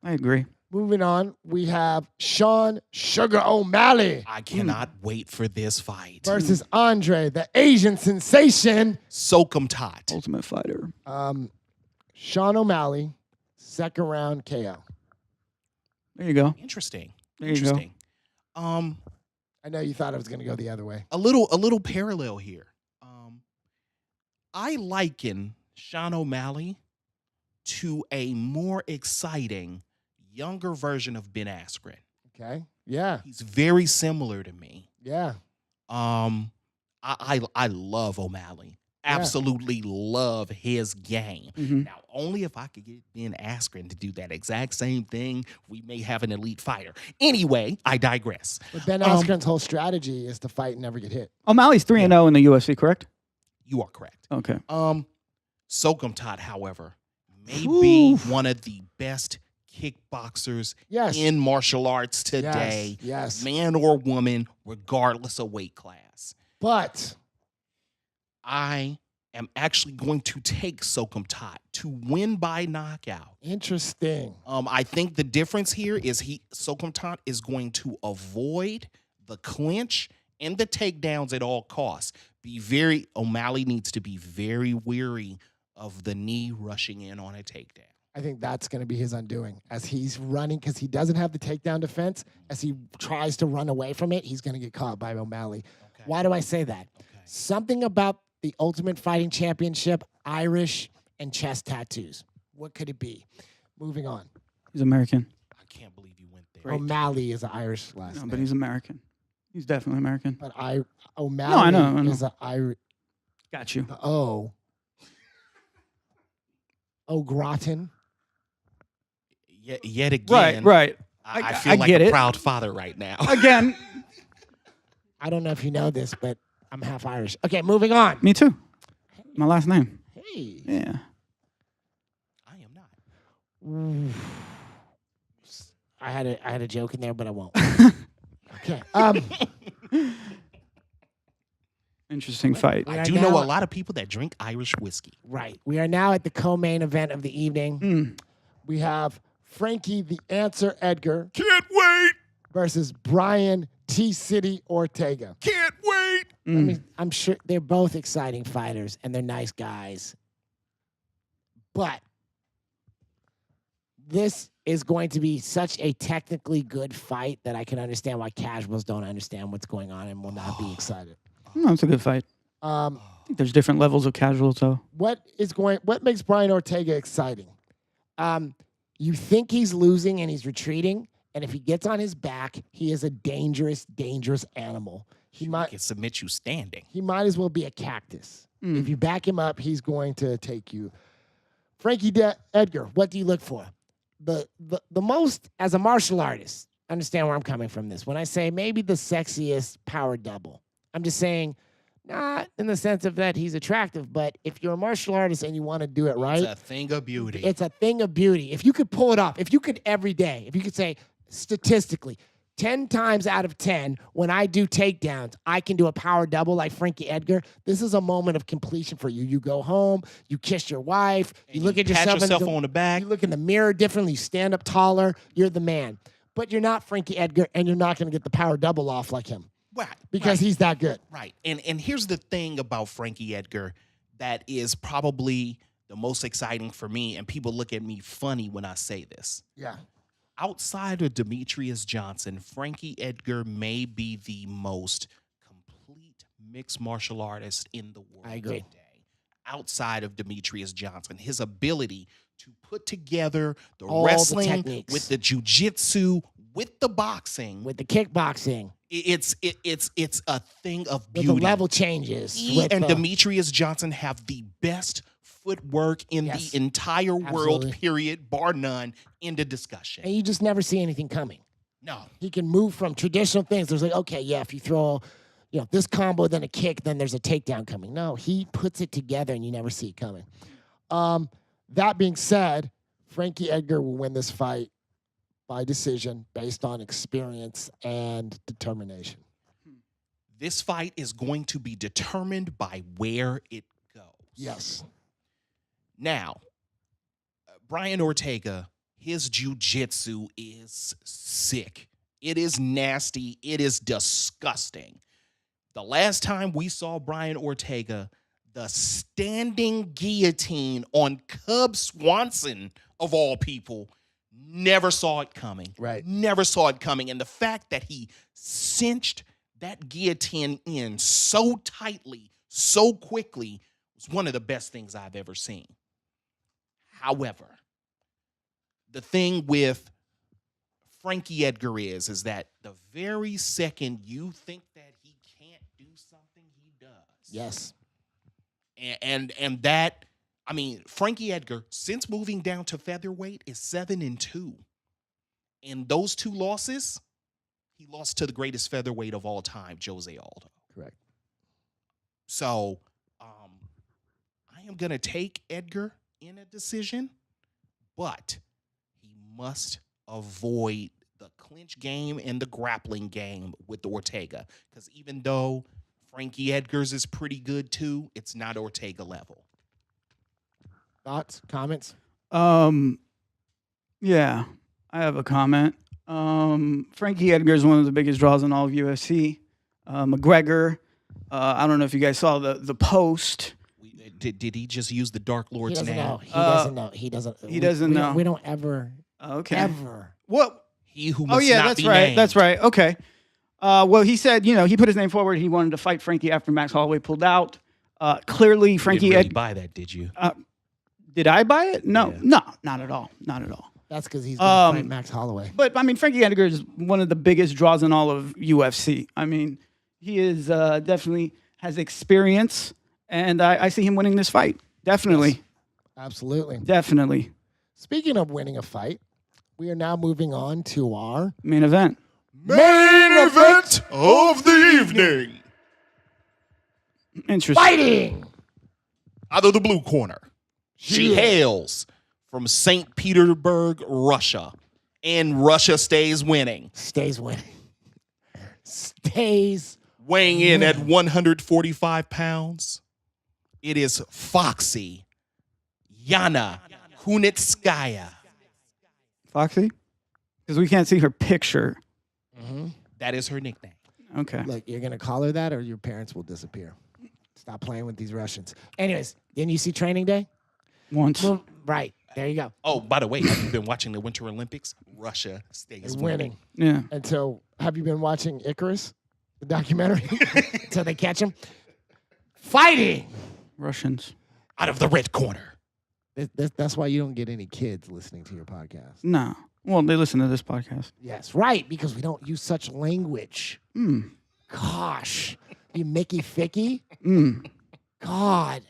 I agree. Moving on, we have Sean Sugar O'Malley I cannot wait for this fight. versus Andre, the Asian sensation. Sokum Tot. Ultimate Fighter. Sean O'Malley, second round KO. There you go. Interesting. There you go. I know you thought I was going to go the other way. A little parallel here. I liken Sean O'Malley to a more exciting, younger version of Ben Askren. Okay. Yeah. He's very similar to me. Yeah. I love O'Malley. Absolutely love his game. Now, only if I could get Ben Askren to do that exact same thing, we may have an elite fighter. Anyway, I digress. But Ben Askren's whole strategy is to fight and never get hit. O'Malley's 3-0 in the UFC, correct? You are correct. Okay. Sokum Tot, however, may be one of the best kickboxers in martial arts today. Yes. Man or woman, regardless of weight class. But I am actually going to take Sokum Tot to win by knockout. Interesting. I think the difference here is Sokum Tot is going to avoid the clinch and the takedowns at all costs. O'Malley needs to be very weary of the knee rushing in on a takedown. I think that's going to be his undoing as he's running because he doesn't have the takedown defense. As he tries to run away from it, he's going to get caught by O'Malley. Okay. Why do I say that? Okay. Something about the Ultimate Fighting Championship, Irish, and chest tattoos. What could it be? Moving on. He's American. I can't believe you went there. O'Malley is an Irish last name. But he's American. He's definitely American. But O'Malley I know. is an Irish. Got you. O'Groton. Yet again. Right. I feel like a proud father right now. Again. I don't know if you know this, but I'm half Irish. Okay, moving on. Me too. My last name. Hey. Yeah. I am not. I had a joke in there, but I won't. Okay. Interesting fight. I do know a lot of people that drink Irish whiskey. Right. We are now at the co-main event of the evening. We have Frankie the Answer Edgar. Can't wait. Versus Bryan T-City Ortega. Can't wait. I mean, I'm sure they're both exciting fighters and they're nice guys. But this is going to be such a technically good fight that I can understand why casuals don't understand what's going on and will not be excited. No, it's a good fight. I think there's different levels of casuals, though. What makes Bryan Ortega exciting? You think he's losing and he's retreating, and if he gets on his back, he is a dangerous, dangerous animal. He might submit you standing. He might as well be a cactus. If you back him up, he's going to take you. Frankie Edgar, what do you look for? The most, as a martial artist, understand where I'm coming from this. When I say maybe the sexiest power double, I'm just saying, not in the sense of that he's attractive, but if you're a martial artist and you want to do it right, It's a thing of beauty. it's a thing of beauty. If you could pull it off, if you could every day, if you could say statistically, 10 times out of 10, when I do takedowns, I can do a power double like Frankie Edgar. This is a moment of completion for you. You go home, you kiss your wife, you look at pat yourself, on the back. you look in the mirror differently, you stand up taller, you're the man. But you're not Frankie Edgar, and you're not going to get the power double off like him. Right. Because he's that good. Right. And here's the thing about Frankie Edgar that is probably the most exciting for me, and people look at me funny when I say this. Yeah. Outside of Demetrious Johnson, Frankie Edgar may be the most complete mixed martial artist in the world I agree. today. Outside of Demetrious Johnson, his ability to put together the All the wrestling techniques. with the jiu-jitsu, with the boxing, With the kickboxing, it's a thing of with beauty. the level changes. He with and the- Demetrious Johnson have the best footwork in Yes. the entire world, Absolutely. period, bar none, end of discussion. and you just never see anything coming. No. He can move from traditional things. There's like, okay, yeah, if you throw, this combo, then a kick, then there's a takedown coming. No, he puts it together and you never see it coming. That being said, Frankie Edgar will win this fight by decision based on experience and determination. This fight is going to be determined by where it goes. Yes. Now, Bryan Ortega, his jiu-jitsu is sick. It is nasty. It is disgusting. The last time we saw Bryan Ortega, the standing guillotine on Cub Swanson, of all people, never saw it coming. Right. Never saw it coming. And the fact that he cinched that guillotine in so tightly, so quickly, was one of the best things I've ever seen. However, the thing with Frankie Edgar is that the very second you think that he can't do something, he does. Yes. And that, I mean, Frankie Edgar, since moving down to featherweight, is 7-2. And those 2 losses, he lost to the greatest featherweight of all time, Jose Aldo. Correct. So, I am going to take Edgar in a decision, but he must avoid the clinch game and the grappling game with Ortega. Because even though Frankie Edgar's is pretty good too, it's not Ortega level. Thoughts, comments? Yeah, I have a comment. Frankie Edgar is one of the biggest draws in all of UFC. McGregor, I don't know if you guys saw the post. Did he just use the Dark Lord's He doesn't name? know. He doesn't know. He doesn't know. We don't ever, ever. What? He who must yeah, not that's be right. named. That's right. Okay. Well, he said, he put his name forward. He wanted to fight Frankie after Max Holloway pulled out. Clearly, Frankie You didn't really Edgar. buy that, did you? Did I buy it? No, Yeah. no, not at all. Not at all. That's because he's going to fight Max Holloway. But I mean, Frankie Edgar is one of the biggest draws in all of UFC. I mean, he is definitely has experience, and I see him winning this fight. Definitely. Yes. Absolutely. Definitely. Speaking of winning a fight, we are now moving on to our Main event. Main event of the evening. Interesting. fighting. Out of the blue corner, she hails from St. Petersburg, Russia. And Russia stays winning. Stays winning. Stays. Weighing in at 145 pounds, it is Foxy Yana Kunitskaya. Foxy? Because we can't see her picture. That is her nickname. Okay. Look, you're going to call her that or your parents will disappear. Stop playing with these Russians. Anyways, didn't you see Training Day? Once. Well, right. There you go. Oh, by the way, have you been watching the Winter Olympics? Russia stays It's winning. winning. Yeah. Until, have you been watching Icarus, the documentary? Until they catch him? Fighting. Russians. Out of the red corner. That's why you don't get any kids listening to your podcast. No. Well, they listen to this podcast. Yes, right, because we don't use such language. Gosh, you Mickey Ficky? God,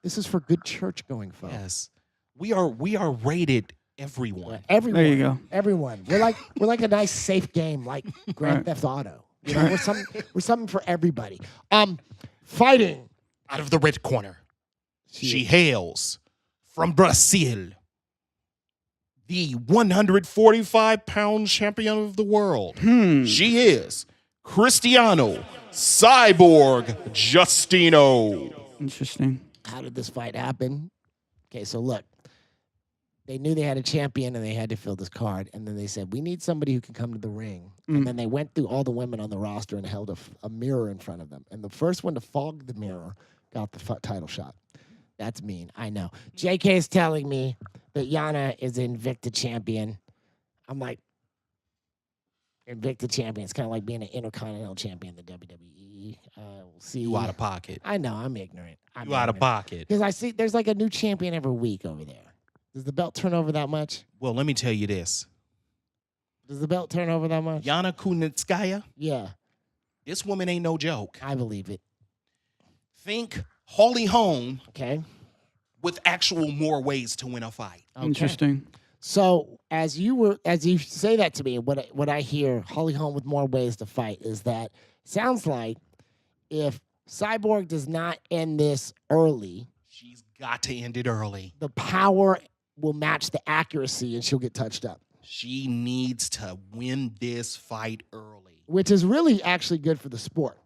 this is for good church-going folks. Yes. We are rated everyone. Everyone. There you go. Everyone. We're like a nice safe game, like Grand Theft Auto. You know, we're something for everybody. Fighting out of the red corner, she hails from Brazil, the 145-pound champion of the world. She is Cristiano Cyborg Justino. Interesting. How did this fight happen? Okay, so look. They knew they had a champion and they had to fill this card. And then they said, we need somebody who can come to the ring. And then they went through all the women on the roster and held a mirror in front of them. And the first one to fog the mirror got the title shot. That's mean. I know. JK is telling me that Yana is Invicta champion. I'm like, Invicta champion. It's kind of like being an Intercontinental champion in the WWE. We'll see. You out of pocket. I know. I'm ignorant. You out of pocket. Because I see there's like a new champion every week over there. Does the belt turn over that much? Well, let me tell you this. Does the belt turn over that much? Yana Kunitskaya? Yeah. This woman ain't no joke. I believe it. Think Holm. Okay. With actual more ways to win a fight. Okay. Interesting. So as you say that to me, what I hear, Holm with more ways to fight, is that sounds like if Cyborg does not end this early, she's got to end it early. The power will match the accuracy and she'll get touched up. She needs to win this fight early. Which is really actually good for the sport.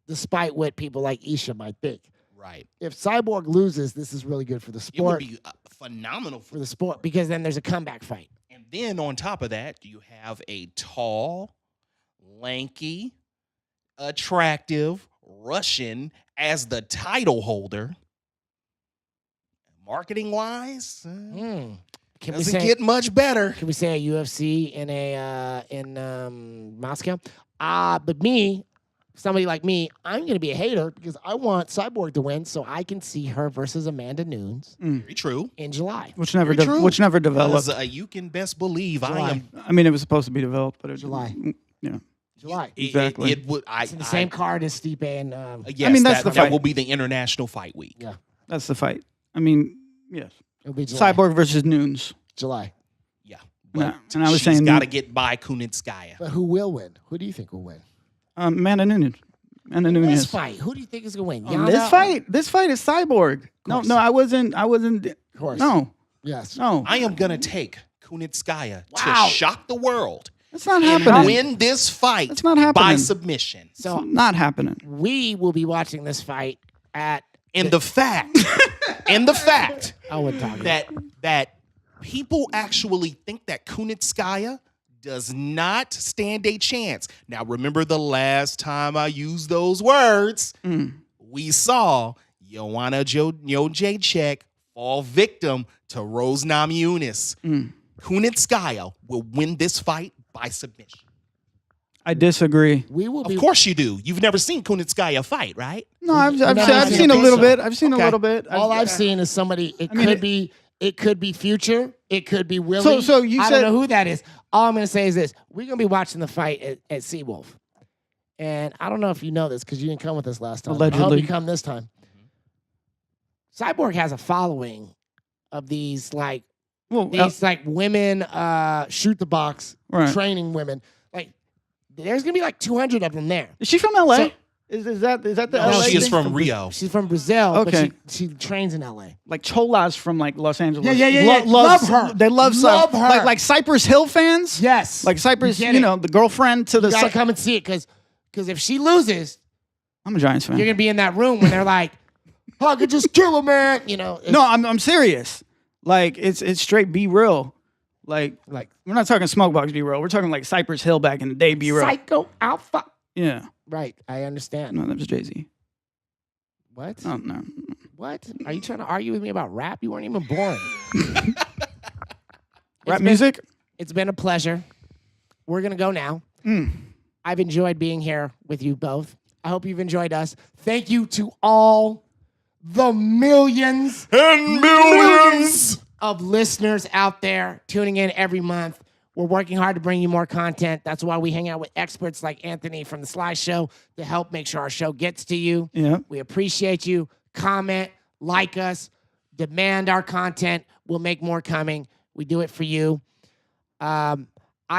Despite what people like Isha might think. Right. If Cyborg loses, this is really good for the sport. It would be phenomenal for the sport because then there's a comeback fight. And then on top of that, you have a tall, lanky, attractive Russian as the title holder. Marketing wise, doesn't get much better. Can we say a UFC in Moscow? But me, somebody like me, I'm going to be a hater because I want Cyborg to win so I can see her versus Amanda Nunes. Very true. In July. Which never developed. You can best believe July. I mean, it was supposed to be developed, but it July. Yeah. July. Exactly. It would. It's in the same card as Stipe and. Yes, I mean, that's the that fight. will be the International Fight Week. Yeah. That's the fight. I mean, yes. It'll be July. Cyborg versus Nunes. July. Yeah. Yeah. And I was she's saying got to get by Kunitskaya. But who will win? Who do you think will win? Amanda Nunes. Amanda Nunes. This fight, who do you think is going to win? This fight is Cyborg. No, I wasn't. Of course. No. Yes. No. I am gonna take Kunitskaya to shock the world. That's not and happening. win this fight That's not happening. by submission. So it's not happening. We will be watching this fight at the fact I would talk that people actually think that Kunitskaya does not stand a chance. Now, remember the last time I used those words, we saw Joanna Jacek fall victim to Rose Namajunas. Kunitskaya will win this fight by submission. I disagree. We will. Of course you do. You've never seen Kunitskaya fight, right? No, I've seen a little bit. I've seen a little bit. All I've seen is somebody. It could be Future. It could be Willie. So you I said, don't know who that is. All I'm going to say is this: we're going to be watching the fight at Seawolf, and I don't know if you know this because you didn't come with us last time. Allegedly, I hope you come this time. Cyborg has a following of these women shoot the box training women. There's gonna be 200 of them there. Is she from LA? Is that the LA? She is thing? from Rio. She's from Brazil, Okay. but she trains in LA. Like Chola's from Los Angeles. Yeah. Love her. They love her. Like Cypress Hill fans. Yes. Like Cypress, You get it. the girlfriend to the. You gotta come and see it because if she loses, I'm a Giants fan. you're gonna be in that room when they're like, "I could just kill a man," No, I'm serious. Like it's straight be real. Like we're not talking Smokebox be real. We're talking like Cypress Hill back in the day be real. Psycho Alpha. Yeah. Right. I understand. No, that was Jay-Z. What? Oh no. What? Are you trying to argue with me about rap? You weren't even born. Rap music? It's been a pleasure. We're going to go now. I've enjoyed being here with you both. I hope you've enjoyed us. Thank you to all the millions and millions of listeners out there tuning in every month. We're working hard to bring you more content. That's why we hang out with experts like Anthony from TheSlyShow to help make sure our show gets to you. Yeah. We appreciate you. Comment, like us, demand our content. We'll make more coming. We do it for you. I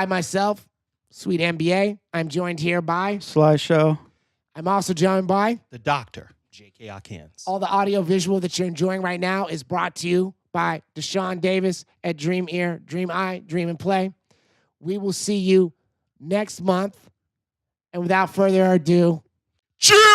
myself SweetMBA. I'm joined here by SlyShow. I'm also joined by the Doctor, J.K. Akins. All the audio visual that you're enjoying right now is brought to you by Deshaun Davis at Dream Ear, Dream Eye, Dream and Play. We will see you next month. And without further ado, cheers!